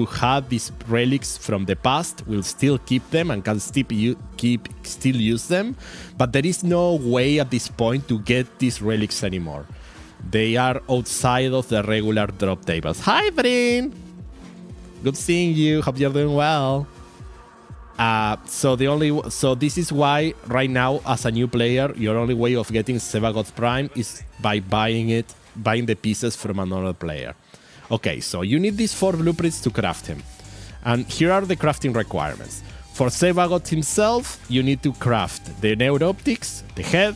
had these relics from the past will still keep them and can still use them, but there is no way at this point to get these relics anymore. They are outside of the regular drop tables. Hi, Brin! Good seeing you. Hope you're doing well. So this is why right now, as a new player, your only way of getting Sevagot Prime is by buying the pieces from another player. Okay, so you need these 4 blueprints to craft him. And here are the crafting requirements. For Sevagot himself, you need to craft the neuroptics, the head,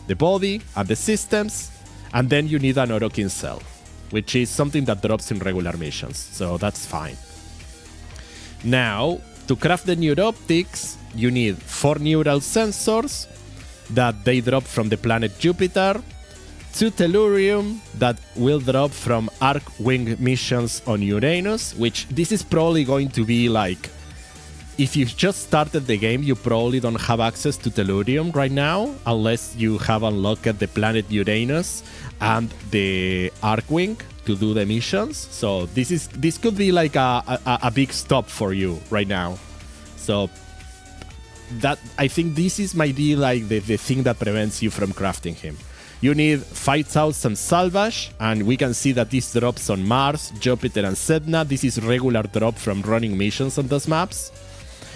the body, and the systems. And then you need an Orokin cell, which is something that drops in regular missions. So that's fine. Now, to craft the neuroptics, you need 4 neural sensors that they drop from the planet Jupiter, 2 tellurium that will drop from Arc-Wing missions on Uranus, which this is probably going to be like, if you just started the game, you probably don't have access to tellurium right now, unless you have unlocked the planet Uranus and the Arc-Wing to do the missions. So this could be like a big stop for you right now. So that I think this might be like the thing that prevents you from crafting him. You need 5,000 salvage, and we can see that this drops on Mars, Jupiter, and Sedna. This is regular drop from running missions on those maps.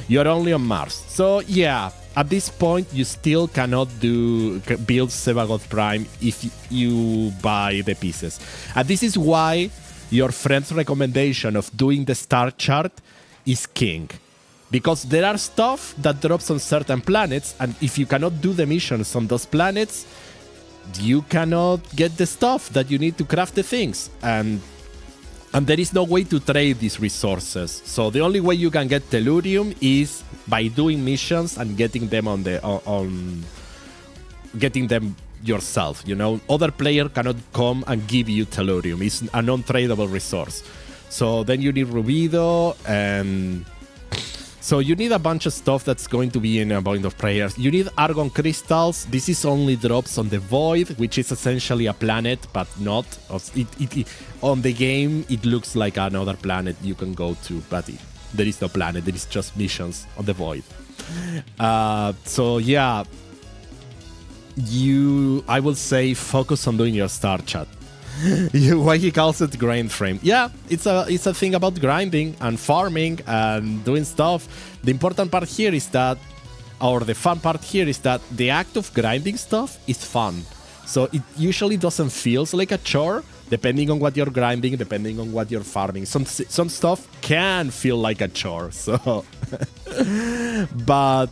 You're only on Mars. So yeah, at this point, you still cannot build Sevagot Prime if you buy the pieces. And this is why your friend's recommendation of doing the star chart is king. Because there are stuff that drops on certain planets, and if you cannot do the missions on those planets, you cannot get the stuff that you need to craft the things. And there is no way to trade these resources. So the only way you can get tellurium is by doing missions and getting them getting them yourself. You know, other player cannot come and give you tellurium. It's a non-tradable resource. So then you need rubido, and so you need a bunch of stuff that's going to be in a point of prayers. You need argon crystals. This is only drops on the void, which is essentially a planet, but not. On the game, it looks like another planet you can go to, but there is no planet. There is just missions on the void. So yeah, I will say focus on doing your star chat. Why he calls it grind frame? Yeah, it's a thing about grinding and farming and doing stuff. The important part here is that, or the fun part here is that the act of grinding stuff is fun. So it usually doesn't feel like a chore, depending on what you're grinding, depending on what you're farming. Some stuff can feel like a chore. So, but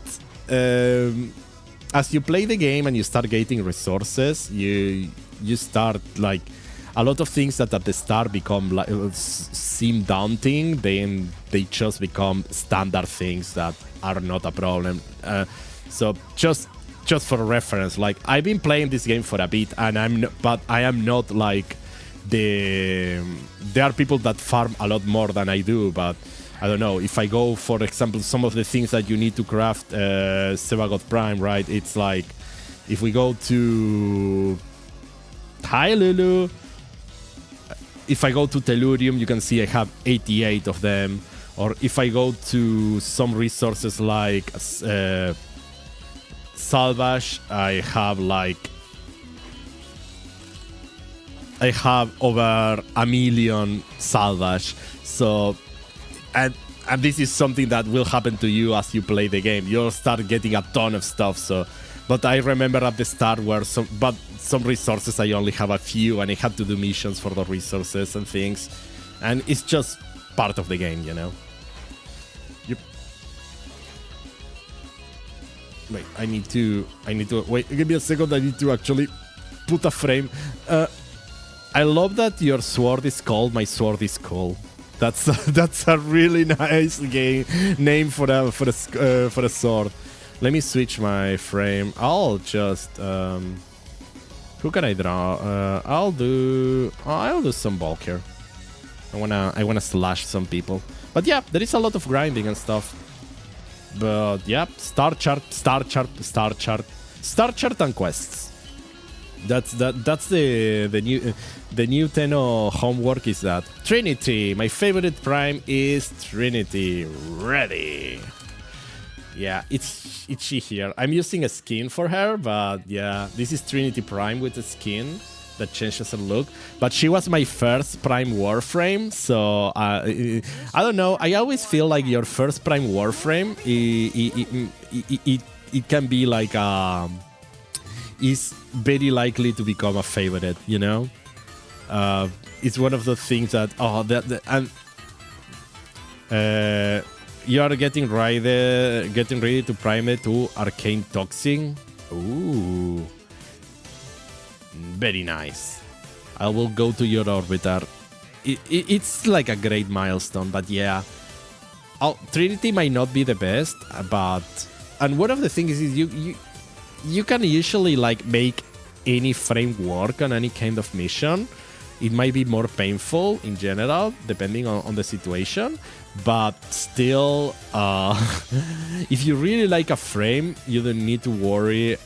as you play the game and you start getting resources, you start like a lot of things that at the start become like seem daunting, then they just become standard things that are not a problem. So just for reference, like I've been playing this game for a bit, and I am not like there are people that farm a lot more than I do, but I don't know, if I go, for example, some of the things that you need to craft Sevagoth Prime, right? It's like, if we go to Lulu, if I go to Tellurium, you can see I have 88 of them. Or if I go to some resources like Salvage, I have over 1 million Salvage. So, and this is something that will happen to you as you play the game. You'll start getting a ton of stuff. So, but I remember at the start where some resources I only have a few, and I had to do missions for the resources and things. And it's just part of the game, you know. Yep. Wait, I need to wait. Give me a second. I need to actually put a frame. I love that your sword is called "My Sword is Cool." That's a really nice name for a sword. Let me switch my frame. I'll just who can I draw? I'll do some bulk here. I wanna slash some people. But yeah, there is a lot of grinding and stuff. But yeah, star chart and quests. That's the new Tenno homework is that Trinity. My favorite prime is Trinity. Ready. Yeah, it's she here. I'm using a skin for her, but yeah, this is Trinity Prime with a skin that changes her look. But she was my first Prime Warframe, so I don't know. I always feel like your first Prime Warframe, it can be like is very likely to become a favorite, you know. It's one of the things that you are getting ready to prime it to Arcane Toxin. Ooh, very nice. I will go to your Orbiter. It's like a great milestone, but yeah, Trinity might not be the best, and one of the things is you can usually like make any framework on any kind of mission. It might be more painful in general, depending on the situation, but still, if you really like a frame, you don't need to worry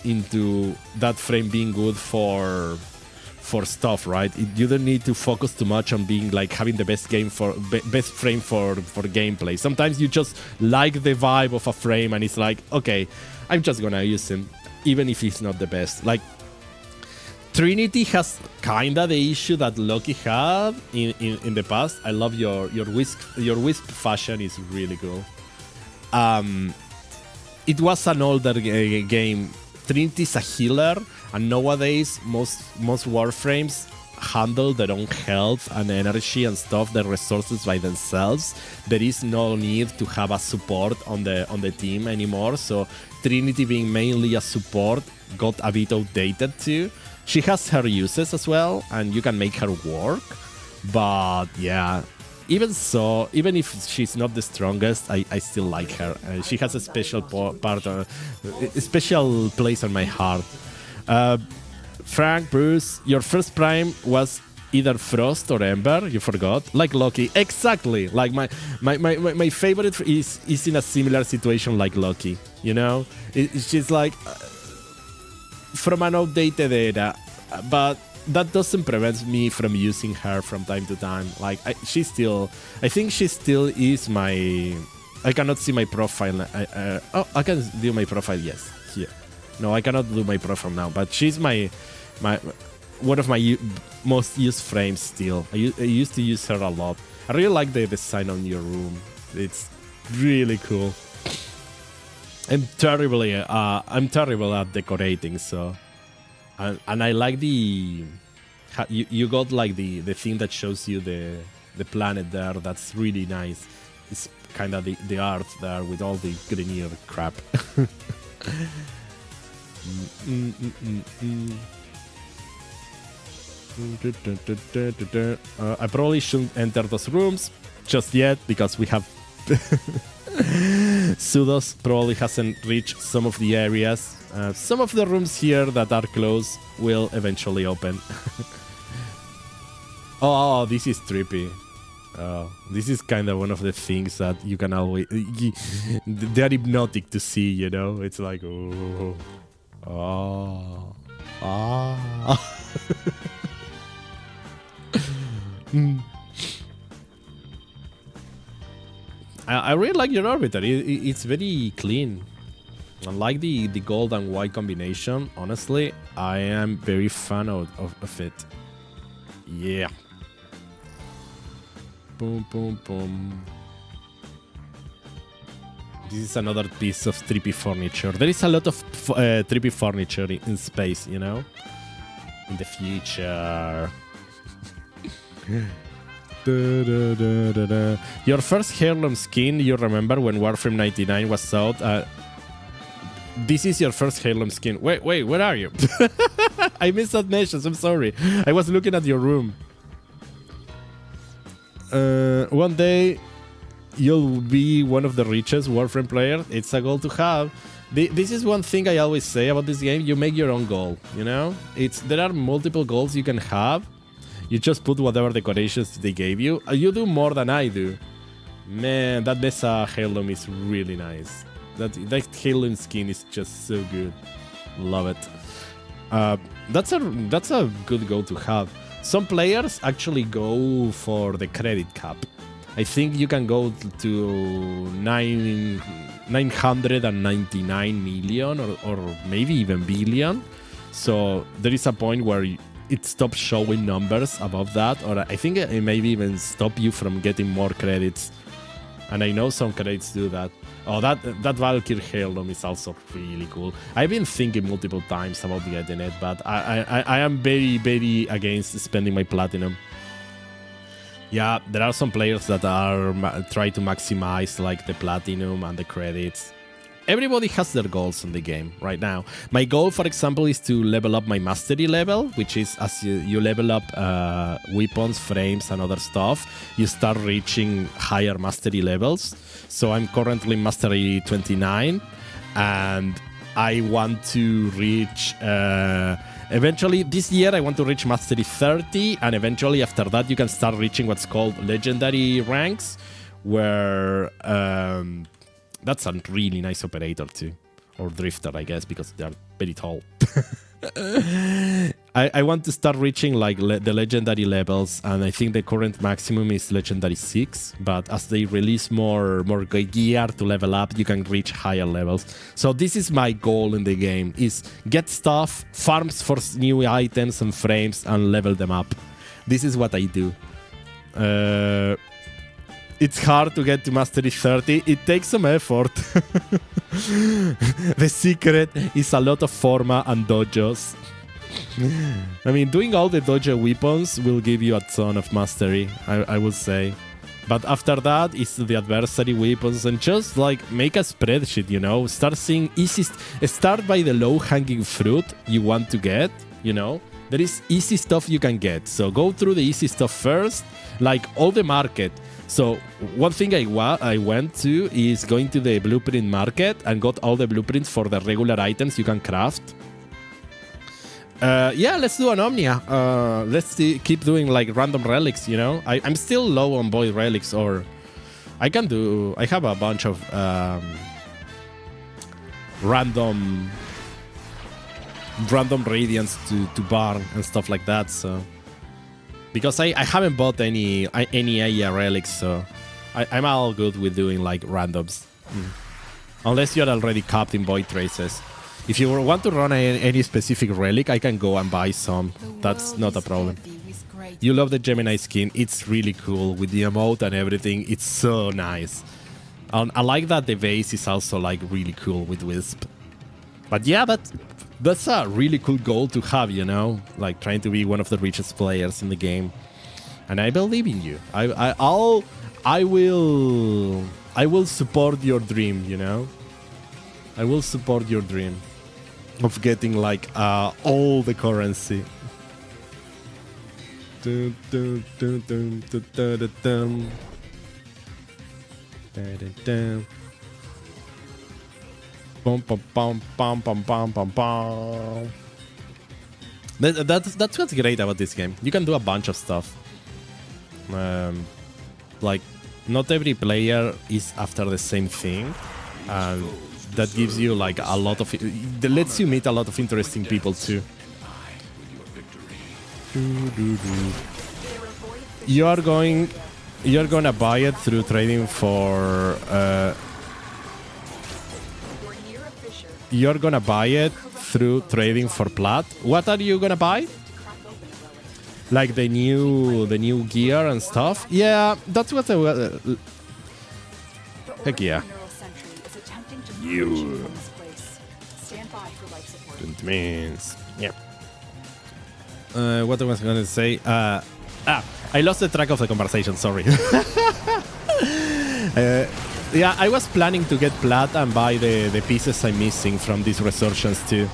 into that frame being good for stuff, right? You don't need to focus too much on being like having the best frame for gameplay. Sometimes you just like the vibe of a frame, and it's like, okay, I'm just gonna use him, even if he's not the best. Like, Trinity has kinda the issue that Loki had in the past. I love your wisp fashion is really cool. It was an older game. Trinity is a healer, and nowadays most Warframes handle their own health and energy and stuff, their resources by themselves. There is no need to have a support on the team anymore. So Trinity, being mainly a support, got a bit outdated too. She has her uses as well, and you can make her work. But yeah, even so, even if she's not the strongest, I still like her. She has a special a special place on my heart. Frank, Bruce, your first prime was either Frost or Ember. You forgot, like Loki. Exactly. Like my favorite is in a similar situation like Loki. You know, she's like from an outdated era, but that doesn't prevent me from using her from time to time. Like I think she still is my. I cannot see my profile. I can do my profile. Yes, here. No, I cannot do my profile now. But she's my one of my most used frames still. I used to use her a lot. I really like the design on your room. It's really cool. I'm terrible at decorating, so and I like you got like the thing that shows you the planet there. That's really nice. It's kind of the art there with all the grenier crap. I probably shouldn't enter those rooms just yet because we have Pseudos probably hasn't reached some of the areas. Some of the rooms here that are closed will eventually open. Oh, this is trippy. This is kind of one of the things that you can always... they're hypnotic to see, you know? It's like... Oh. Oh. Ah. I really like your orbiter. It's very clean. I like the gold and white combination. Honestly, I am very fan of it. Yeah. Boom, boom, boom. This is another piece of trippy furniture. There is a lot of trippy furniture in space, you know? In the future. Your first heirloom skin, you remember when Warframe 99 was out? This is your first heirloom skin. Wait, where are you? I missed that message, I'm sorry. I was looking at your room. One day, you'll be one of the richest Warframe players. It's a goal to have. This is one thing I always say about this game. You make your own goal, you know? There are multiple goals you can have. You just put whatever decorations they gave you. You do more than I do. Man, that Mesa heirloom is really nice. That heirloom skin is just so good. Love it. That's a good goal to have. Some players actually go for the credit cap. I think you can go to 999 million or maybe even billion. So there is a point where it stops showing numbers above that, or I think it maybe even stop you from getting more credits. And I know some credits do that. Oh, that Valkyrie heirloom is also really cool. I've been thinking multiple times about getting it, but I am very, very against spending my platinum. Yeah, there are some players that are try to maximize like the platinum and the credits. Everybody has their goals in the game right now. My goal, for example, is to level up my mastery level, which is as you level up weapons, frames, and other stuff, you start reaching higher mastery levels. So I'm currently mastery 29, and I want to reach... eventually, this year, I want to reach mastery 30, and eventually after that, you can start reaching what's called legendary ranks, where... that's a really nice operator too. Or drifter, I guess, because they're very tall. I want to start reaching like the legendary levels, and I think the current maximum is legendary 6. But as they release more gear to level up, you can reach higher levels. So this is my goal in the game, is get stuff, farms for new items and frames, and level them up. This is what I do. It's hard to get to mastery 30. It takes some effort. The secret is a lot of forma and dojos. I mean, doing all the dojo weapons will give you a ton of mastery, I would say. But after that, it's the adversary weapons, and just like make a spreadsheet, you know? Start seeing start by the low-hanging fruit you want to get, you know? There is easy stuff you can get. So go through the easy stuff first, like all the market. So one thing I went to is going to the blueprint market and got all the blueprints for the regular items you can craft. Yeah, let's do an Omnia. Let's keep doing like random relics, you know? I'm still low on void relics, or I have a bunch of random radiants to burn and stuff like that, so... Because I haven't bought any AIA relics, so I'm all good with doing like randoms. Unless you're already capped in void traces. If you want to run any specific relic, I can go and buy some. That's not a problem. You love the Gemini skin. It's really cool with the emote and everything. It's so nice. I like that the vase is also like really cool with Wisp. But yeah, that's a really cool goal to have, you know, like trying to be one of the richest players in the game. And I believe in you. I will support your dream, you know. I will support your dream of getting like all the currency. Dun, dun, dun, dun, dun, dun, dun, dun. Dun, dun, dun. Bum, bum, bum, bum, bum, bum, bum, bum. That's what's great about this game. You can do a bunch of stuff. Like, not every player is after the same thing, and that gives you like a lot of. That lets you meet a lot of interesting people too. You're gonna buy it through trading for. You're gonna buy it through trading for plat. What are you gonna buy? Like the new gear and stuff? Yeah, that's what I heck yeah. You means yeah. What I was gonna say? I lost the track of the conversation. Sorry. Yeah, I was planning to get plat and buy the pieces I'm missing from this resurgence too.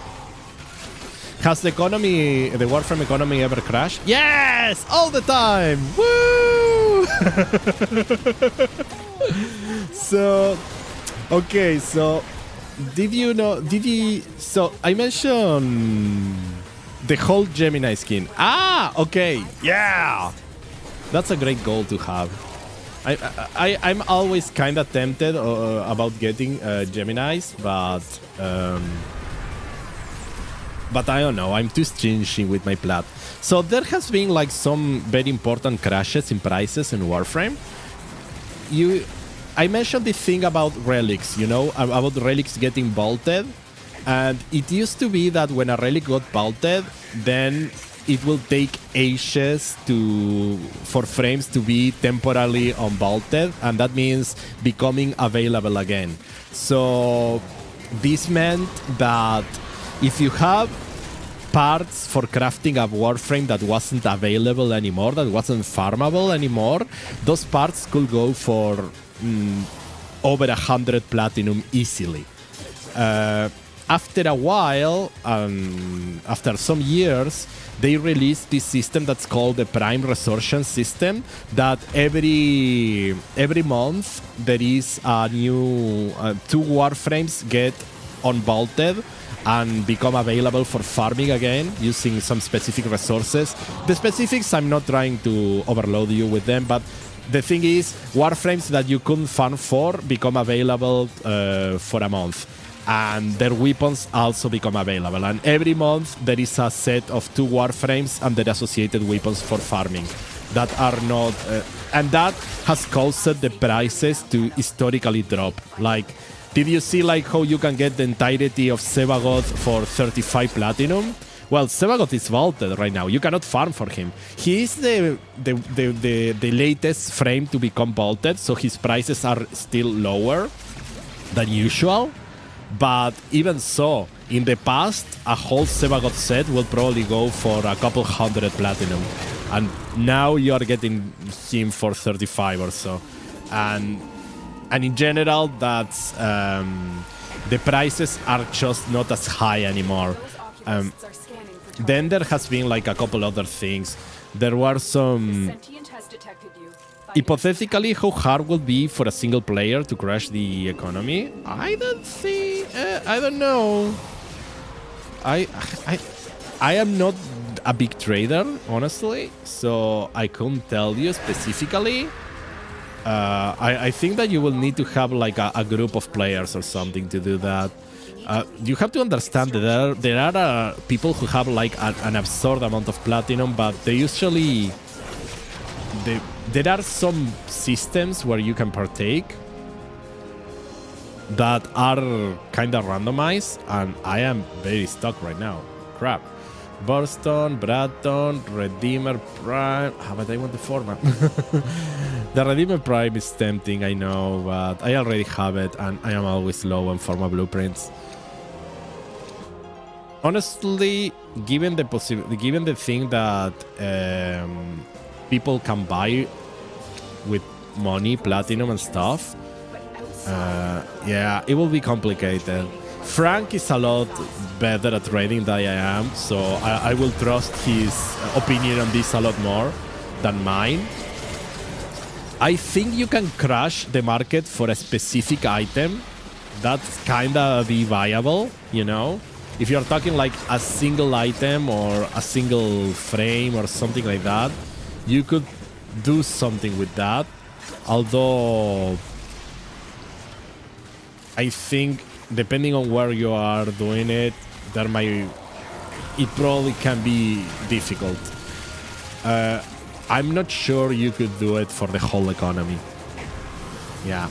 Has the Warframe economy ever crashed? Yes! All the time! Woo! So, okay, so so I mentioned the whole Gemini skin. Ah, okay, yeah! That's a great goal to have. I'm always kind of tempted about getting Geminis, but I don't know, I'm too stingy with my plat. So there has been like some very important crashes in prices in Warframe. I mentioned the thing about relics, you know, about relics getting bolted. And it used to be that when a relic got bolted, then it will take ages for frames to be temporarily unbolted, and that means becoming available again. So this meant that if you have parts for crafting a Warframe that wasn't available anymore, that wasn't farmable anymore, those parts could go for over 100 platinum easily. After a while, after some years, they released this system that's called the Prime Resurgence system, that every month there is a new 2 Warframes get unbolted and become available for farming again using some specific resources. The specifics, I'm not trying to overload you with them, but the thing is, Warframes that you couldn't farm for become available for a month. And their weapons also become available. And every month there is a set of 2 Warframes and their associated weapons for farming that are not... and that has caused the prices to historically drop. Like, did you see like how you can get the entirety of Sevagoth for 35 platinum? Well, Sevagoth is vaulted right now. You cannot farm for him. He is the latest frame to become vaulted, so his prices are still lower than usual. But even so, in the past, a whole Sevagoth set will probably go for a couple 100 platinum. And now you are getting him for 35 or so. And in general, that's the prices are just not as high anymore. Then there has been like a couple other things. There were some... Hypothetically, how hard will it be for a single player to crash the economy? I don't think... I don't know. I am not a big trader, honestly, so I couldn't tell you specifically. I think that you will need to have like a group of players or something to do that. You have to understand that there are people who have like an absurd amount of platinum, but they usually... There are some systems where you can partake that are kind of randomized, and I am very stuck right now. Crap. Burston, Bradton, Redeemer Prime... but I want the format. The Redeemer Prime is tempting, I know, but I already have it, and I am always low on format blueprints. Honestly, given the thing that people can buy with money, platinum and stuff, yeah, it will be complicated. Frank is a lot better at trading than I am, so I will trust his opinion on this a lot more than mine. I think you can crash the market for a specific item. That's kinda be viable, you know? If you're talking like a single item or a single frame or something like that, you could do something with that. Although I think depending on where you are doing it, it probably can be difficult. I'm not sure you could do it for the whole economy. Yeah.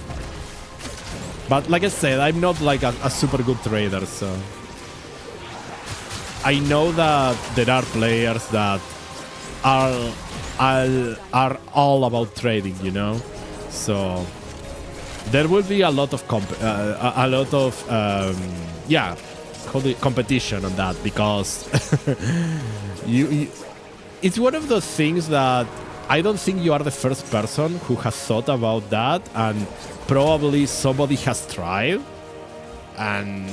But like I said, I'm not like a super good trader, so I know that there are players that are all about trading, you know. So there will be a lot of competition on that, because it's one of those things that I don't think you are the first person who has thought about that, and probably somebody has tried, and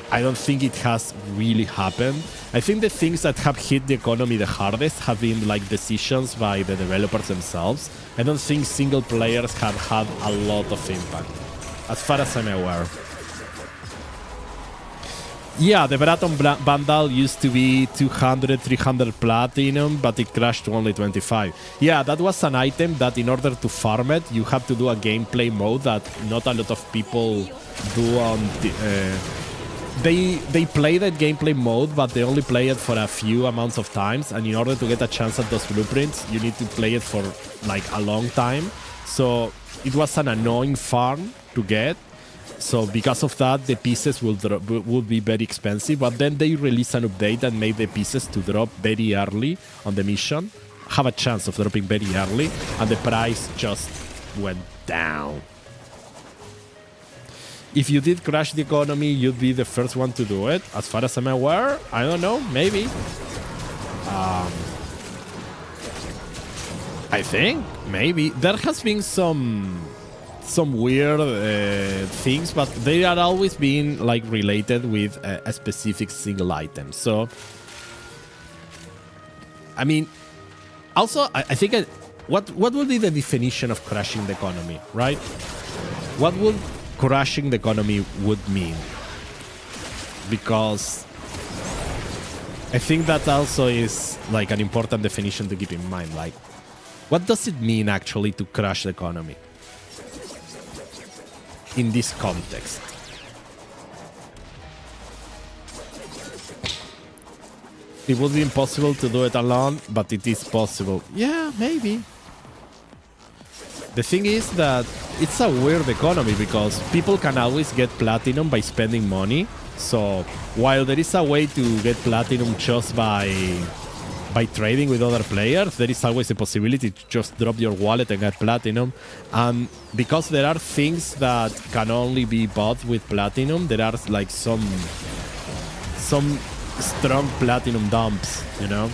I don't think it has really happened. I think the things that have hit the economy the hardest have been like decisions by the developers themselves. I don't think single players have had a lot of impact, as far as I'm aware. Yeah, the Braton bundle used to be 200, 300 platinum, but it crashed to only 25. Yeah, that was an item that in order to farm it, you have to do a gameplay mode that not a lot of people do on the... They play that gameplay mode, but they only play it for a few amounts of times, and in order to get a chance at those blueprints, you need to play it for like a long time. So it was an annoying farm to get. So because of that, the pieces will be very expensive. But then they released an update and made the pieces to drop very early on the mission, have a chance of dropping very early, and the price just went down. If you did crash the economy, you'd be the first one to do it. As far as I'm aware, I don't know, maybe. I think, maybe. There has been some weird things, but they are always been like related with a specific single item. So, I mean, also, I think what would be the definition of crashing the economy, right? What would crashing the economy would mean? Because I think that also is like an important definition to keep in mind. Like, what does it mean actually to crash the economy in this context? It would be impossible to do it alone, but it is possible. Yeah, maybe. The thing is that it's a weird economy because people can always get platinum by spending money. So while there is a way to get platinum just by trading with other players, there is always a possibility to just drop your wallet and get platinum. And because there are things that can only be bought with platinum, there are like some strong platinum dumps, you know?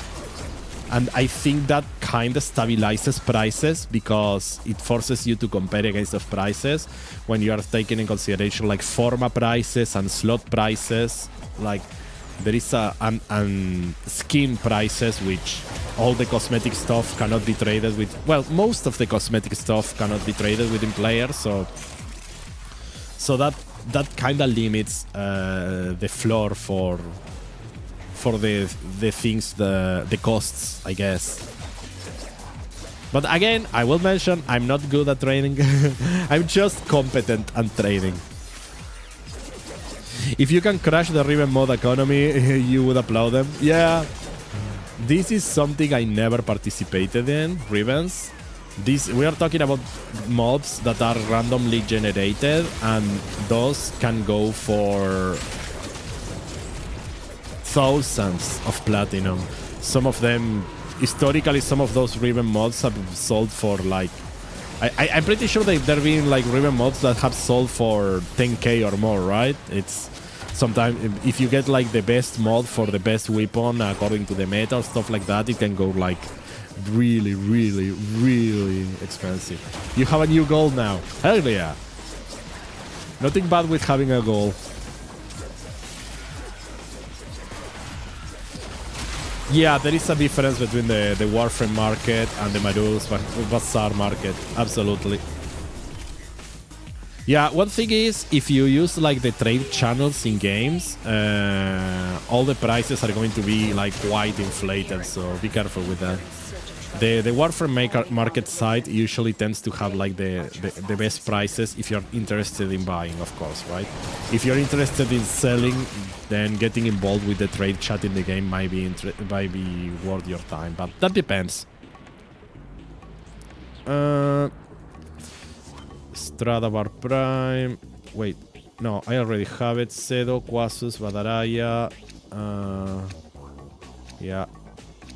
And I think that kind of stabilizes prices because it forces you to compare against those prices when you are taking in consideration like forma prices and slot prices. Like there is and skin prices, which all the cosmetic stuff cannot be traded with. Well, most of the cosmetic stuff cannot be traded within players, so that kind of limits the floor for the things, the costs, I guess. But again, I will mention I'm not good at trading. I'm just competent at trading. If you can crash the Riven mod economy, you would applaud them. Yeah, this is something I never participated in, Rivens. We are talking about mobs that are randomly generated, and those can go for thousands of platinum. Some of them, historically, some of those Riven mods have sold for like... I'm pretty sure that there have been like Riven mods that have sold for 10k or more, right? It's sometimes if you get like the best mod for the best weapon according to the meta or stuff like that, it can go like really, really, really expensive. You have a new goal now. Hell yeah. Nothing bad with having a goal. Yeah, there is a difference between the Warframe market and the Marul's Bazaar market. Absolutely. Yeah, one thing is, if you use like the trade channels in games, all the prices are going to be like quite inflated, so be careful with that. The Warframe market site usually tends to have like the best prices if you're interested in buying, of course, right? If you're interested in selling, then getting involved with the trade chat in the game might be worth your time, but that depends. Stradavar Prime. Wait, no, I already have it. Cedo, Quasus, Badaraya. Yeah,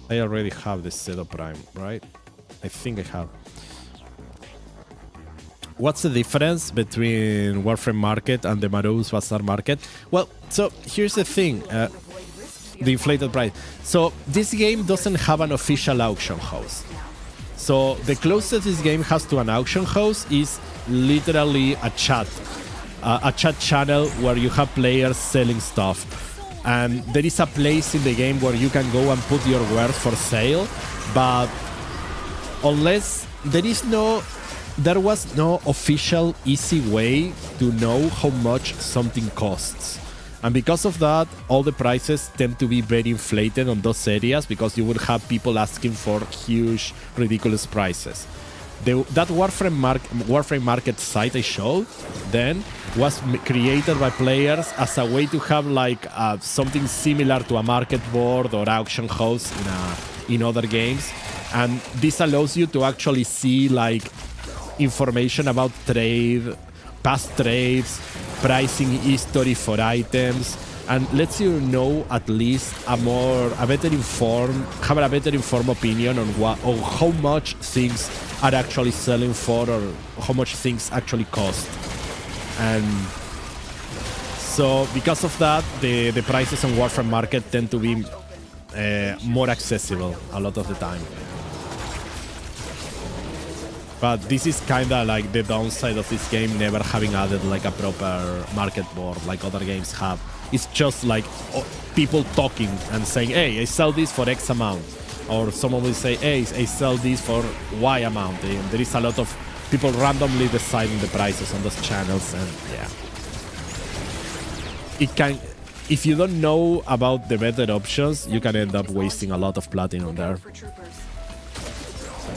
I already have the Cedo Prime, right? I think I have. What's the difference between Warframe Market and the Marul's Bazaar Market? Well, so here's the thing. The inflated price. So this game doesn't have an official auction house. So the closest this game has to an auction house is literally a chat channel where you have players selling stuff. And there is a place in the game where you can go and put your wares for sale, but unless there was no official easy way to know how much something costs. And because of that, all the prices tend to be very inflated on those areas because you would have people asking for huge, ridiculous prices. That Warframe market site I showed then was created by players as a way to have like something similar to a market board or auction house in other games. And this allows you to actually see like information about trade, past trades, pricing history for items, and lets you know at least have a better informed opinion on how much things are actually selling for or how much things actually cost. And so because of that, the prices on Warframe market tend to be more accessible a lot of the time. But this is kind of like the downside of this game, never having added like a proper market board like other games have. It's just like people talking and saying, hey, I sell this for X amount. Or someone will say, hey, I sell this for Y amount. And there is a lot of people randomly deciding the prices on those channels. And yeah. If you don't know about the better options, you can end up wasting a lot of platinum there.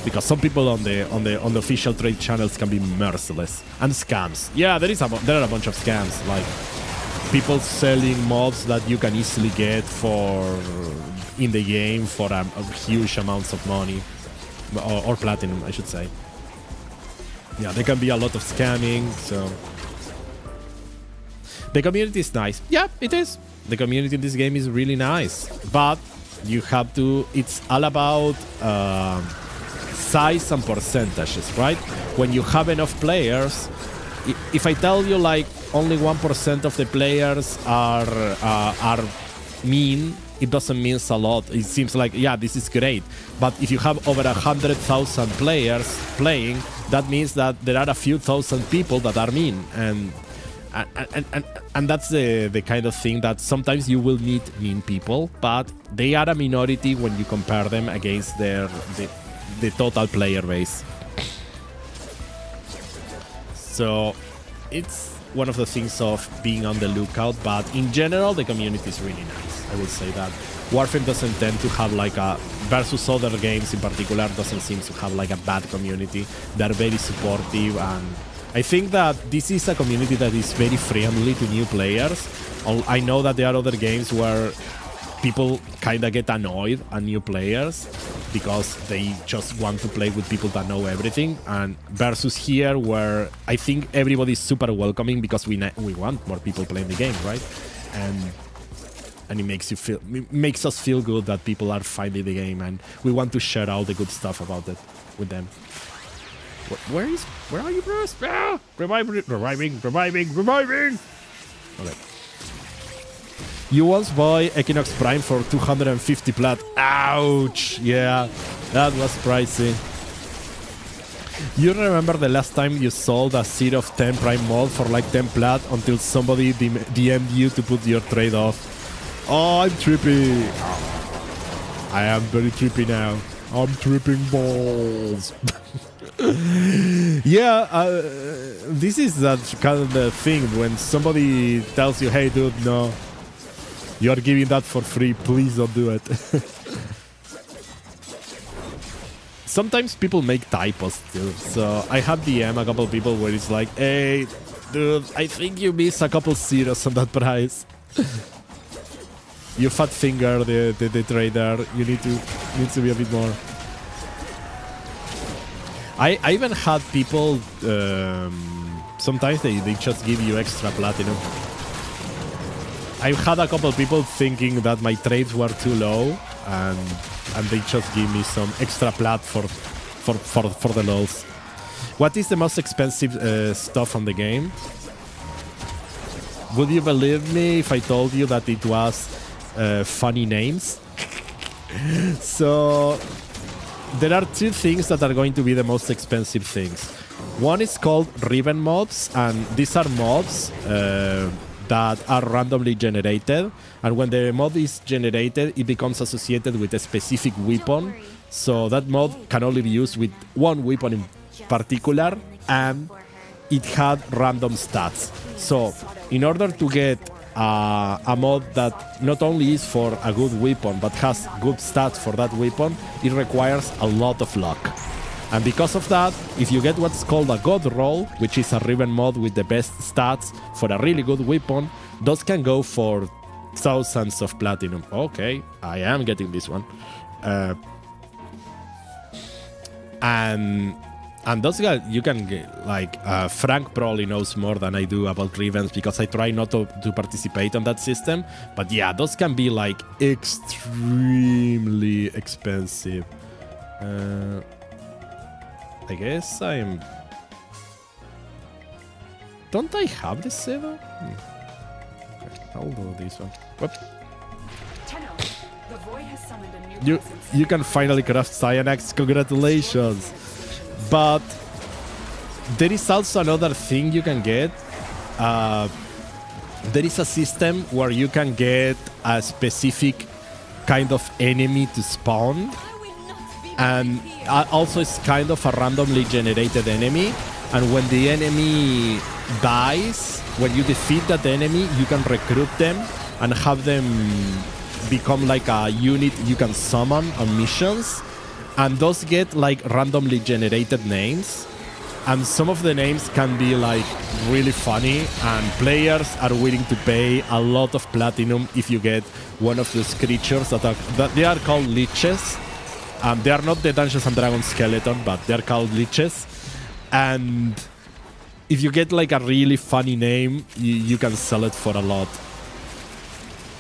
Because some people on the official trade channels can be merciless. And scams. Yeah, there are a bunch of scams, like people selling mods that you can easily get in the game for huge amounts of money, or platinum, I should say. Yeah, there can be a lot of scamming. So the community is nice. Yeah, it is. The community in this game is really nice, but you have to. It's all about size and percentages, right? When you have enough players, if I tell you like only 1% of the players are mean, it doesn't mean a lot. It seems like, yeah, this is great. But if you have over 100,000 players playing, that means that there are a few thousand people that are mean. And that's the kind of thing that sometimes you will meet mean people, but they are a minority when you compare them against the total player base. So it's one of the things of being on the lookout, but in general the community is really nice. I would say that Warframe doesn't tend to have like a, versus other games in particular, doesn't seem to have like a bad community. They're very supportive, and I think that this is a community that is very friendly to new players. I know that there are other games where people kind of get annoyed at new players because they just want to play with people that know everything, and versus here where I think everybody's super welcoming because we want more people playing the game, right? And it makes us feel good that people are finding the game, and we want to share all the good stuff about it with them. Where are you, Bruce? Ah! Reviving! Okay. You once buy Equinox Prime for 250 plat. Ouch! Yeah, that was pricey. You remember the last time you sold a seed of 10 Prime mod for like 10 plat until somebody DM'd you to put your trade off? Oh, I'm trippy. I am very trippy now. I'm tripping balls. Yeah, this is that kind of thing when somebody tells you, hey dude, no, you are giving that for free, please don't do it. Sometimes people make typos too, so I have DM a couple people where it's like, hey dude, I think you missed a couple zeros on that price. You fat finger, the trader, you need to be a bit more. I even had people, sometimes they just give you extra platinum. I've had a couple people thinking that my trades were too low and they just give me some extra plat for the lows. What is the most expensive stuff on the game? Would you believe me if I told you that it was funny names? So there are two things that are going to be the most expensive things. One is called ribbon mobs, and these are mobs that are randomly generated. And when the mob is generated, it becomes associated with a specific weapon. So that mob can only be used with one weapon in particular, and it had random stats. So in order to get a mod that not only is for a good weapon but has good stats for that weapon, it requires a lot of luck. And because of that, if you get what's called a god roll, which is a ribbon mod with the best stats for a really good weapon, those can go for thousands of platinum. Okay, I am getting this one. And those guys, you can get, like, Frank probably knows more than I do about ribbons because I try not to participate on that system. But yeah, those can be, like, extremely expensive. I guess I'm... Don't I have this saver? Okay, I'll do this one. Whoop. You can finally craft Cyanax, congratulations! But there is also another thing you can get. There is a system where you can get a specific kind of enemy to spawn. And also it's kind of a randomly generated enemy. And when the enemy dies, when you defeat that enemy, you can recruit them and have them become like a unit you can summon on missions. And those get like randomly generated names. And some of the names can be like really funny, and players are willing to pay a lot of platinum if you get one of those creatures that they are called leeches. They are not the Dungeons and Dragons skeleton, but they are called leeches. And if you get like a really funny name, you can sell it for a lot.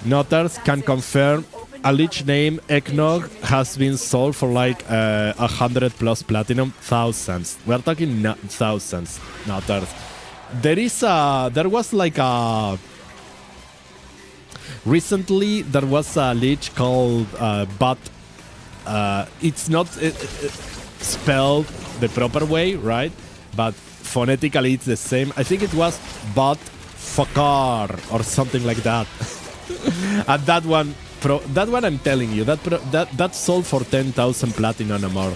Noters can confirm a leech named Eggnog has been sold for like 100 plus platinum. Thousands. We're talking thousands, Noters. There was like a... Recently, there was a leech called But. It's not spelled the proper way, right? But phonetically it's the same. I think it was But Fakar or something like that. And that one I'm telling you, that sold for 10,000 platinum or more.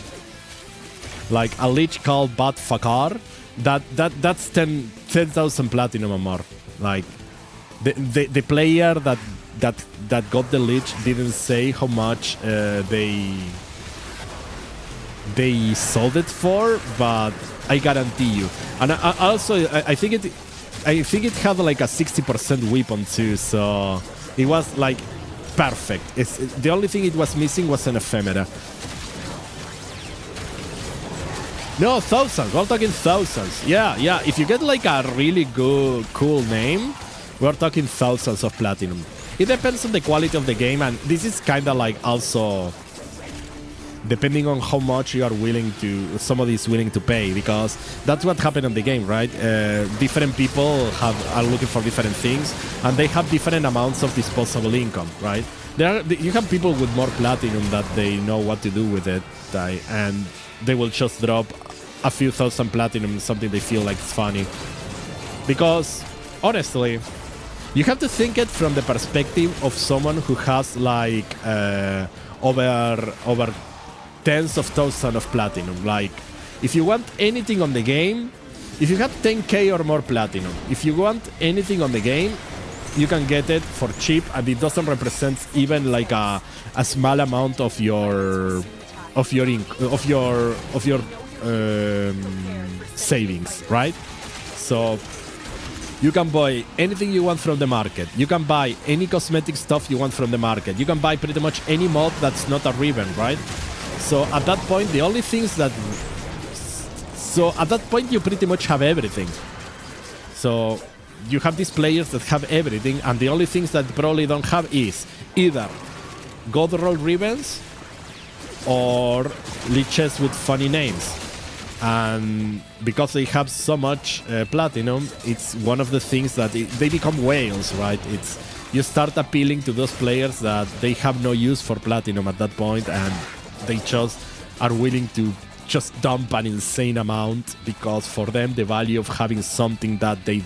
Like a leech called But Fakar, that's 10,000 platinum or more. Like the player that got the leech didn't say how much they sold it for, but I guarantee you. And I think it had like a 60% weapon too, so it was like perfect. The only thing it was missing was an ephemera. No, thousands. We're talking thousands. Yeah. If you get like a really good, cool name, we're talking thousands of platinum. It depends on the quality of the game, and this is kind of like also depending on how much you are willing to, somebody is willing to pay, because that's what happened in the game, right? Different people are looking for different things, and they have different amounts of disposable income, right? You have people with more platinum that they know what to do with it, and they will just drop a few thousand platinum, something they feel like is funny. Because honestly, You have to think it from the perspective of someone who has like over tens of thousands of platinum. Like, if you want anything on the game, if you have 10k or more platinum, if you want anything on the game, you can get it for cheap, and it doesn't represent even like a small amount of your savings, right? So you can buy anything you want from the market. You can buy any cosmetic stuff you want from the market. You can buy pretty much any mod that's not a ribbon, right? So at that point, the only things that... So at that point, you pretty much have everything. So you have these players that have everything, and the only things that probably don't have is either gold roll ribbons or leeches with funny names. And because they have so much platinum, it's one of the things that they become whales, right? It's you start appealing to those players that they have no use for platinum at that point, and they just are willing to just dump an insane amount, because for them the value of having something that they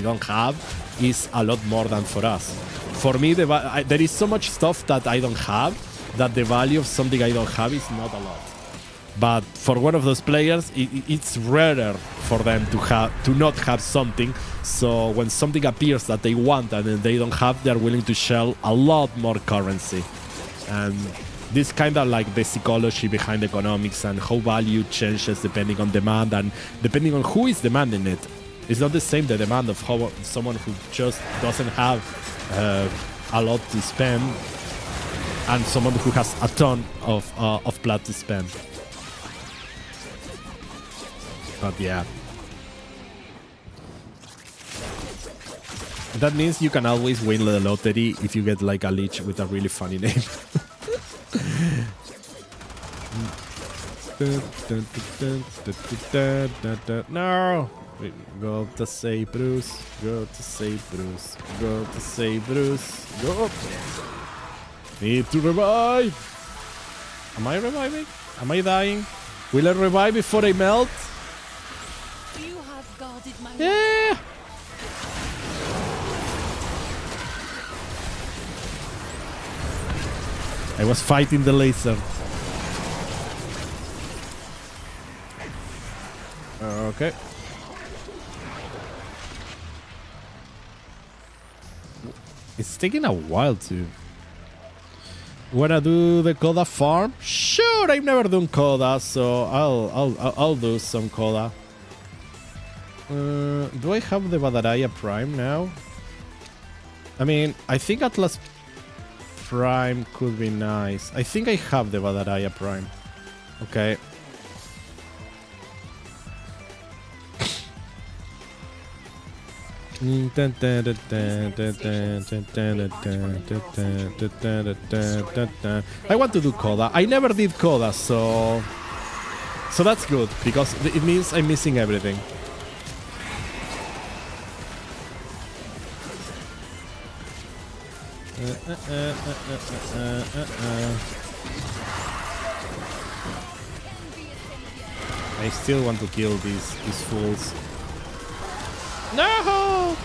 don't have is a lot more than for us. For me, there is so much stuff that I don't have that the value of something I don't have is not a lot. But for one of those players, it's rarer for them to not have something. So when something appears that they want and they don't have, they're willing to shell a lot more currency. And this kind of like the psychology behind economics and how value changes depending on demand and depending on who is demanding it. It's not the same, the demand of how someone who just doesn't have a lot to spend and someone who has a ton of plat to spend. But yeah. That means you can always win the lottery if you get like a leech with a really funny name. No! Go to say Bruce. Go to say Bruce. Go to say Bruce. Go! Need to revive! Am I reviving? Am I dying? Will I revive before I melt? You have guarded my Yeah! I was fighting the laser. Okay. It's taking a while to... Wanna do the Coda farm? Sure, I've never done Coda, so I'll do some Coda. Do I have the Badaraya Prime now? I mean, I think Atlas Prime could be nice. I think I have the Badaraya Prime. Okay. I want to do Coda. I never did Coda, so that's good, because it means I'm missing everything. I still want to kill these fools. No!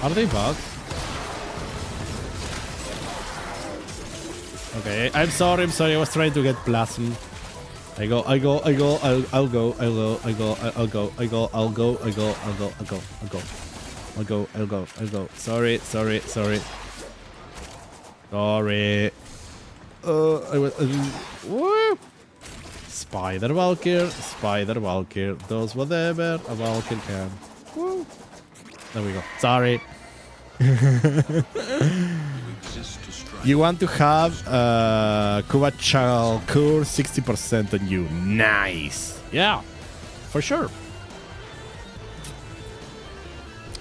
Are they bugs? Okay, I'm sorry, I was trying to get Plasm. I'll go. Sorry. Woo! Spider Valkyr does whatever a Valkyr can. Woo! There we go. Sorry. You want to have Kubachal Cure 60% on you. Nice. Yeah, for sure.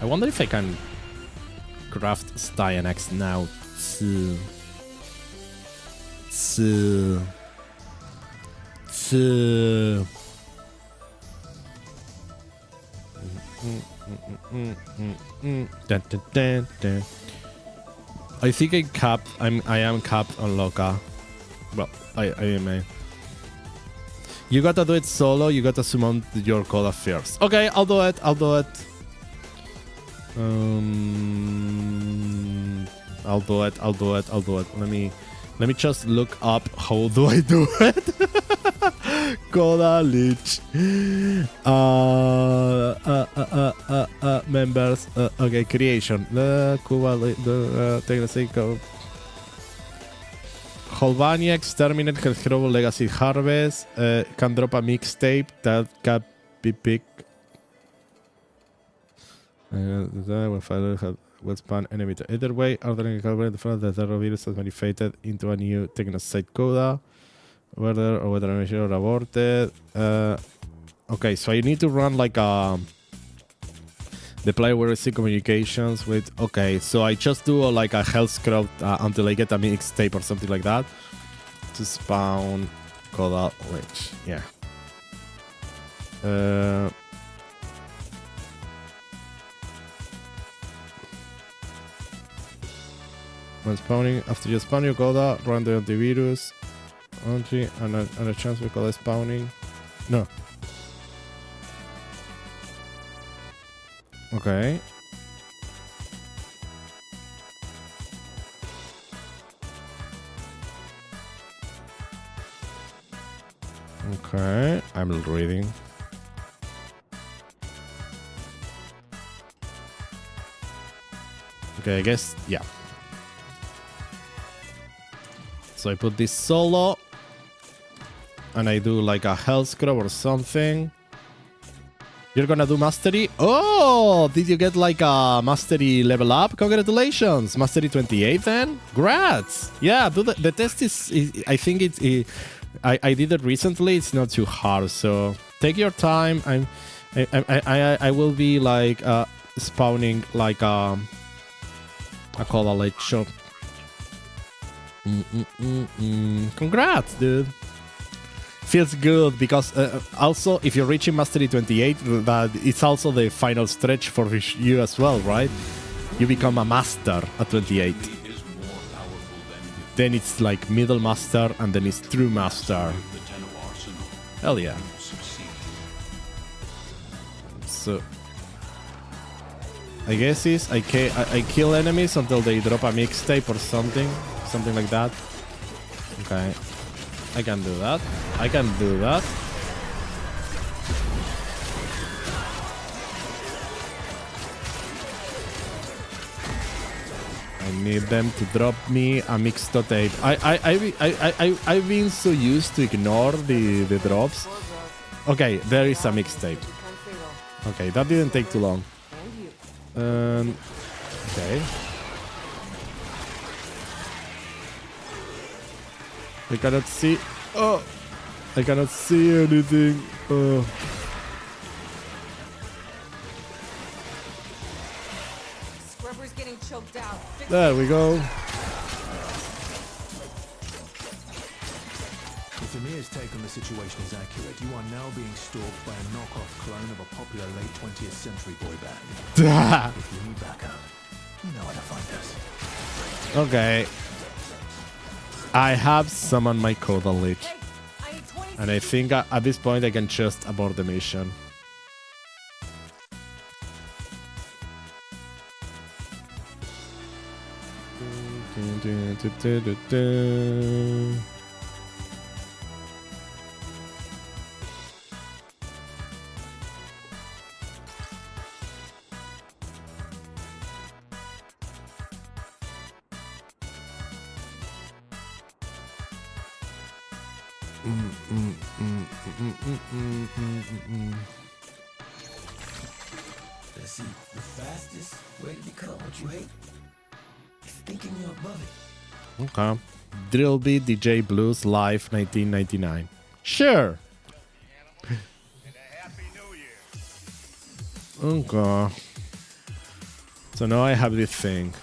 I wonder if I can craft Styanax now too. Dun, dun, dun, dun. I think I am capped on Loka. Well, I am. You gotta do it solo. You gotta summon your Koda first. Okay, I'll do it. I'll do it. I'll do it. I'll do it. I'll do it. Let me just look up how do I do it. Koda Lich. Members. Okay, creation. Take the sake of Holvania, Exterminate, Hellhero, Legacy Harvest. Can drop a mixtape that can be picked. Will spawn enemy to either way. Ordering the front that the virus has manifested into a new technosite Koda. Whether I'm sure or aborted. Okay, so I need to run like the player will receive communications with. Okay, so I just do like a health scrub until I get a mixtape or something like that to spawn Koda Lich. Yeah. When spawning, after you spawn your Koda, run the antivirus. Entry and a chance for Koda spawning. No. Okay. Okay, I'm reading. Okay, I guess, yeah. So I put this solo. And I do like a health scrub or something. You're gonna do mastery? Oh, did you get like a mastery level up? Congratulations, mastery 28 then. Grats. Yeah, do the test is I think I did it recently. It's not too hard, so take your time. I will be like spawning like a Koda Lich. So congrats, dude. Feels good because also if you're reaching mastery 28, that it's also the final stretch for you as well, right? You become a master at 28. Then it's like middle master and then it's true master. Hell yeah. So I guess is I kill enemies until they drop a mixtape or something like that. Okay. I can do that. I can do that. I need them to drop me a mixtape. I've been so used to ignore the drops. Okay, there is a mixtape. Okay, that didn't take too long. Okay. I cannot see. Oh, I cannot see anything. Oh. Scrubber's getting choked out. There we go. If Amir's take on the situation is accurate, you are now being stalked by a knockoff clone of a popular late 20th century boy band. If you need backup, you know how to find us. Okay. I have summoned my Koda Lich. And I think at this point I can just abort the mission. Let's see, the fastest way to become what you hate is thinking you're above it. Okay. Drill Beat DJ Blues Live 1999. Sure. Okay. So now I have this thing.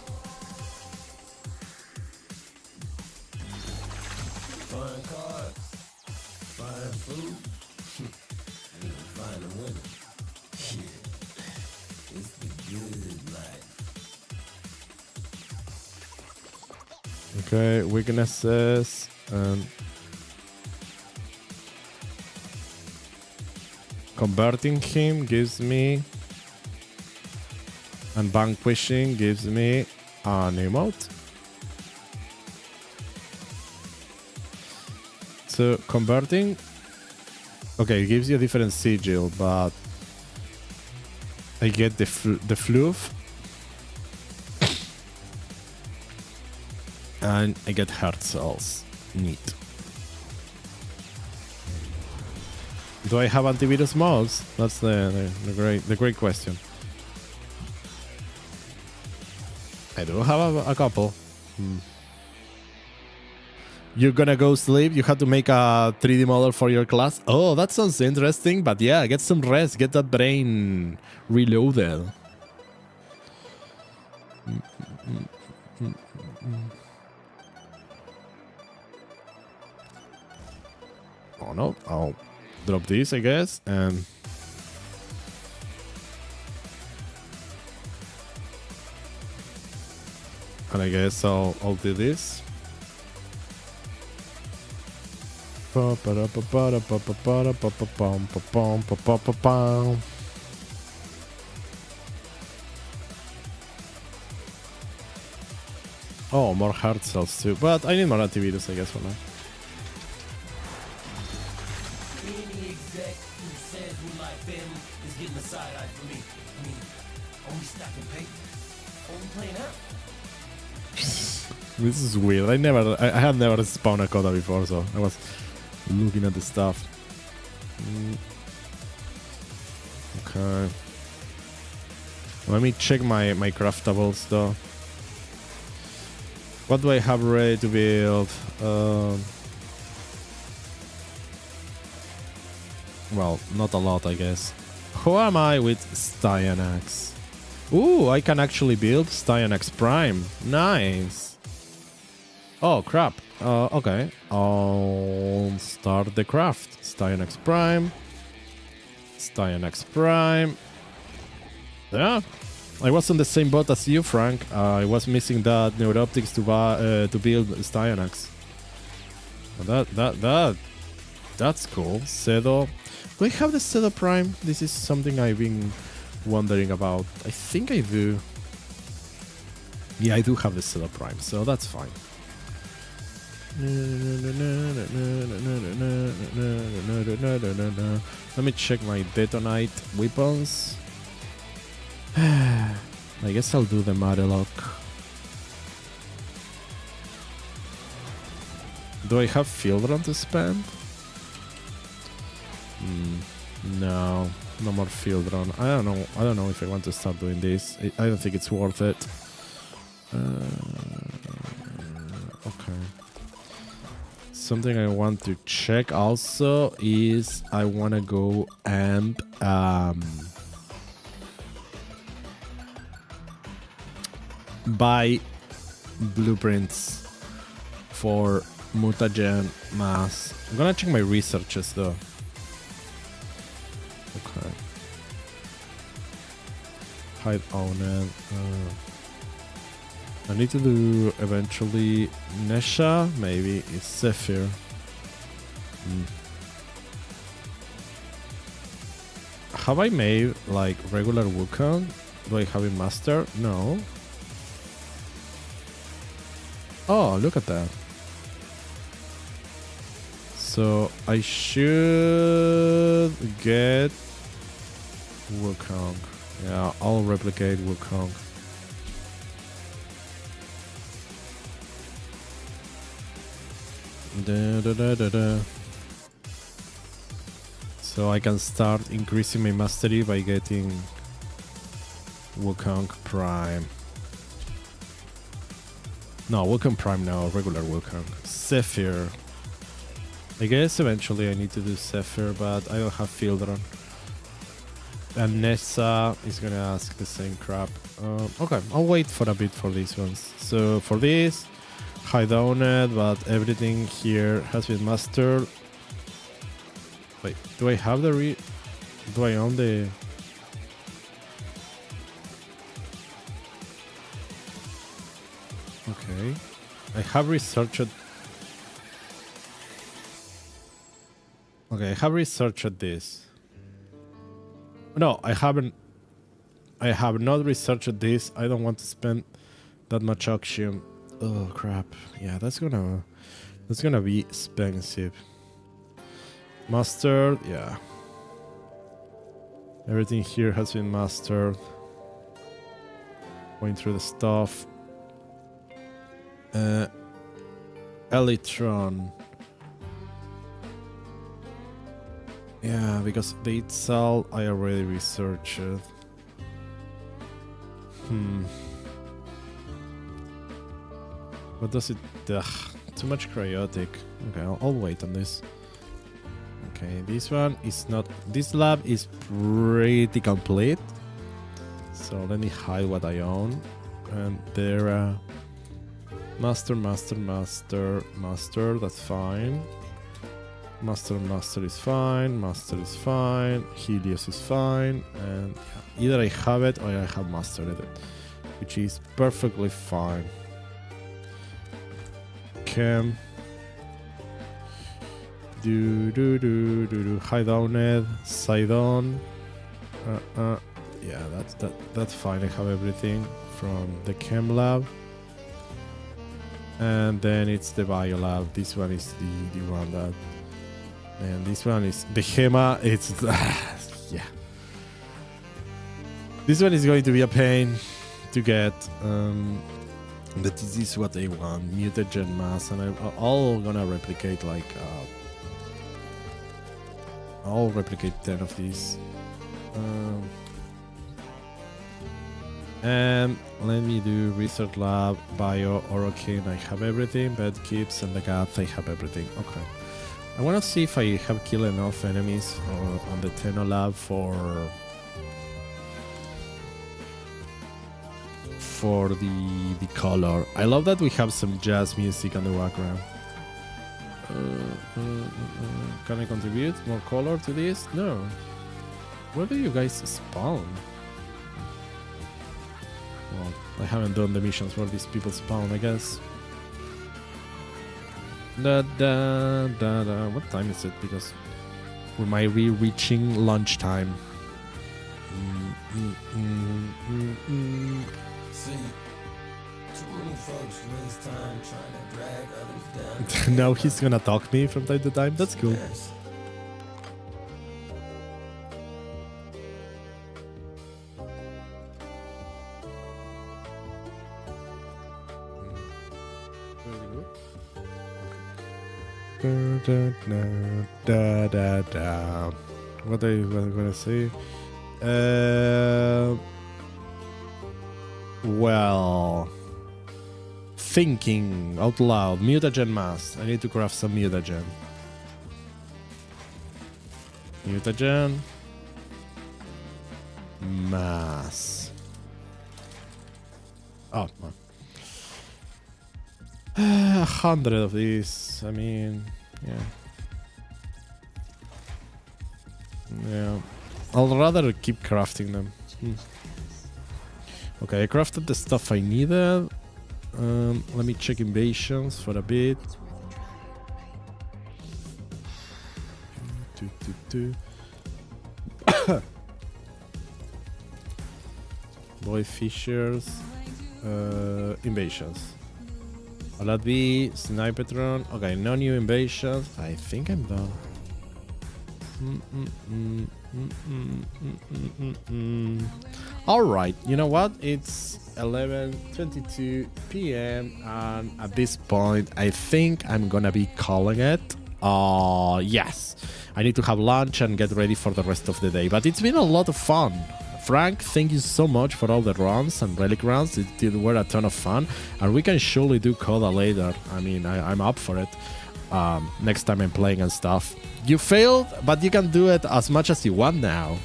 Fine cars, fine food, and even fine women. Okay, weaknesses and converting him gives me, and vanquishing gives me an emote. So converting, okay, it gives you a different sigil, but I get the floof, and I get heart cells. Neat. Do I have antivirus mods? That's the great question. I do have a couple. You're gonna go sleep? You have to make a 3D model for your class? Oh, that sounds interesting, but yeah, get some rest, get that brain reloaded. Oh no, I'll drop this, I guess, and I guess I'll do this. Oh, more heart cells too, but I need more antivirus, I guess, for now. Any exec who says we like family is getting a side eye for me. I mean, are we stacking paper? Are we playing out? This is weird. I had never spawned a coda before, so I was looking at the stuff. Okay. Let me check my craftables though. What do I have ready to build? Well, not a lot, I guess. Who am I with Styanax? Ooh, I can actually build Styanax Prime. Nice. Oh, crap. Okay. I'll start the craft. Styanax Prime. Styanax Prime. Yeah. I was on the same boat as you, Frank. I was missing that neuroptics to build Styanax. That's cool. Cedo. Do I have the Cedo Prime? This is something I've been wondering about. I think I do. Yeah, I do have the Cedo Prime, so that's fine. Let me check my detonite weapons. I guess I'll do the Madelock. Do I have field run to spend? No more field run. I don't know if I want to start doing this. I don't think it's worth it. Okay. Something I want to check also is I want to go and buy blueprints for mutagen mass. I'm gonna check my researches though. Okay. Hide owned. I need to do eventually Nesha, maybe it's Zephyr. Have I made like regular Wukong? Do I have it mastered? No. Oh, look at that. So I should get Wukong. Yeah, I'll replicate Wukong. So I can start increasing my mastery by getting Wukong Prime. No, Wukong Prime now, regular Wukong. Zephyr. I guess eventually I need to do Zephyr, but I don't have field run. And Nessa is gonna ask the same crap. Okay, I'll wait for a bit for these ones. So for this, hide on it, but everything here has been mastered. Wait, do I have the do I own the... Okay. I have researched. Okay, I have researched this. No, I haven't. I have not researched this. I don't want to spend that much auction. Oh crap! Yeah, that's gonna be expensive. Mustard, yeah. Everything here has been mastered. Going through the stuff. Elytron. Yeah, because the Itzal I already researched. What does it... Ugh, too much cryotic. Okay, I'll wait on this. Okay, this one is not... This lab is pretty complete. So let me hide what I own. And there... Master, that's fine. Master is fine. Master is fine. Helios is fine. And yeah, either I have it or I have mastered it. Which is perfectly fine. Chem. High downed. Sidon. Yeah, that's fine. I have everything from the chem lab. And then it's the bio lab. This one is the one that... And this one is the Hema. It's... yeah. This one is going to be a pain to get. But this is what they want. Mutagen mass. And I'm all gonna replicate like... I'll replicate 10 of these. And let me do research lab, bio, orokin. I have everything. Bed keeps and the gath. I have everything. Okay. I want to see if I have killed enough enemies on the Tenno lab for the color. I love that we have some jazz music on the background. Can I contribute more color to this? No. Where do you guys spawn? Well, I haven't done the missions where these people spawn, I guess. What time is it? Because we might be reaching lunchtime. See, too many folks waste time trying to drag others down. Now he's gonna talk me from time to time. That's cool. Yes. What I was gonna say? Well, thinking out loud. Mutagen mass. I need to craft some mutagen. Mutagen mass. Oh, man. 100 of these. I mean, yeah. I'll rather keep crafting them. Okay, I crafted the stuff I needed. Let me check invasions for a bit. Boy fishers. Invasions. Will that be Snipetron? Okay, no new invasions. I think I'm done. Alright, you know what? It's 11:22 p.m. and at this point I think I'm gonna be calling it. Yes. I need to have lunch and get ready for the rest of the day. But it's been a lot of fun. Frank, thank you so much for all the runs and relic runs. It were a ton of fun. And we can surely do Coda later. I mean, I'm up for it. Next time I'm playing and stuff. You failed, but you can do it as much as you want now.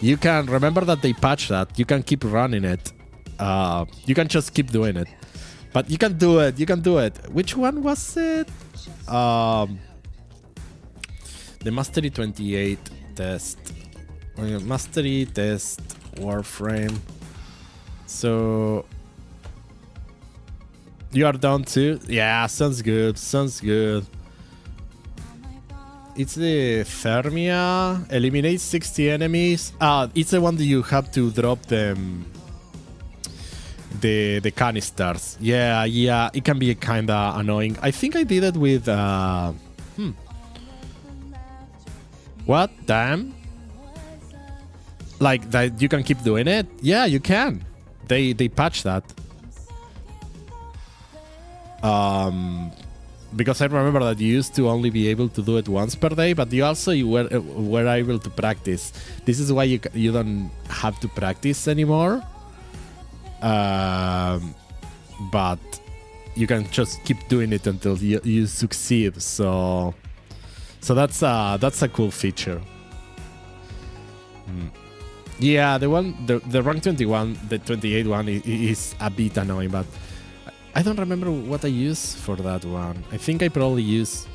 You can, remember that they patched that. You can keep running it. You can just keep doing it. But you can do it. You can do it. Which one was it? The Mastery 28 test. Mastery test Warframe. So You are done too? Yeah, sounds good. Sounds good. It's the Thermia. Eliminate 60 enemies. It's the one that you have to drop them. The canisters. Yeah. It can be kinda annoying. I think I did it with What? Damn. Like that you can keep doing it? Yeah, you can. They patched that. Because I remember that you used to only be able to do it once per day, but you also were able to practice. This is why you don't have to practice anymore. But you can just keep doing it until you succeed. So that's a cool feature. Yeah, the rank 21, the 28 one is a bit annoying, but I don't remember what I used for that one. I think I probably used...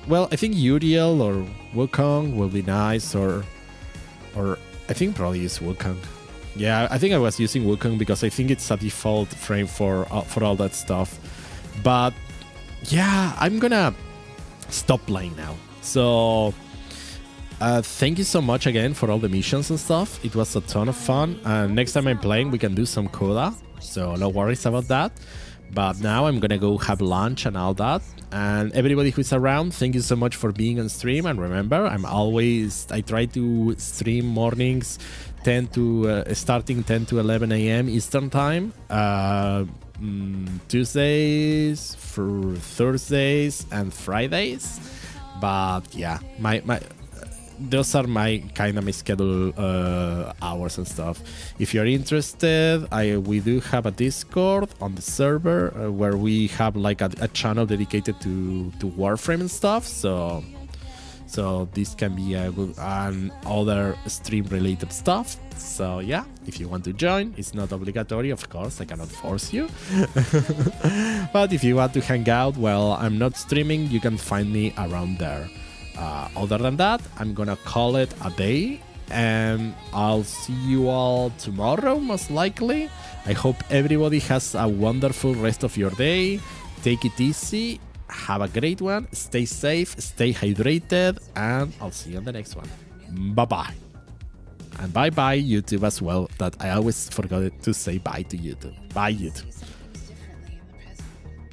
Well, I think Uriel or Wukong will be nice, or I think probably use Wukong. Yeah, I think I was using Wukong because I think it's a default frame for all that stuff. But yeah, I'm gonna stop playing now. So thank you so much again for all the missions and stuff. It was a ton of fun. Next time I'm playing, we can do some coda, so no worries about that. But now I'm gonna go have lunch and all that. And everybody who's around, thank you so much for being on stream. And remember, I try to stream mornings starting 10 to 11 a.m. Eastern time. Tuesdays, for Thursdays, and Fridays. But yeah, those are my schedule hours and stuff. If you're interested, we do have a Discord on the server where we have like a channel dedicated to Warframe and stuff. So this can be and other stream related stuff. So yeah, if you want to join, it's not obligatory, of course. I cannot force you. But if you want to hang out while I'm not streaming, you can find me around there. Other than that, I'm gonna call it a day, and I'll see you all tomorrow, most likely. I hope everybody has a wonderful rest of your day. Take it easy, have a great one, stay safe, stay hydrated, and I'll see you on the next one. Bye-bye. And bye-bye YouTube as well, that I always forgot to say bye to YouTube. Bye YouTube.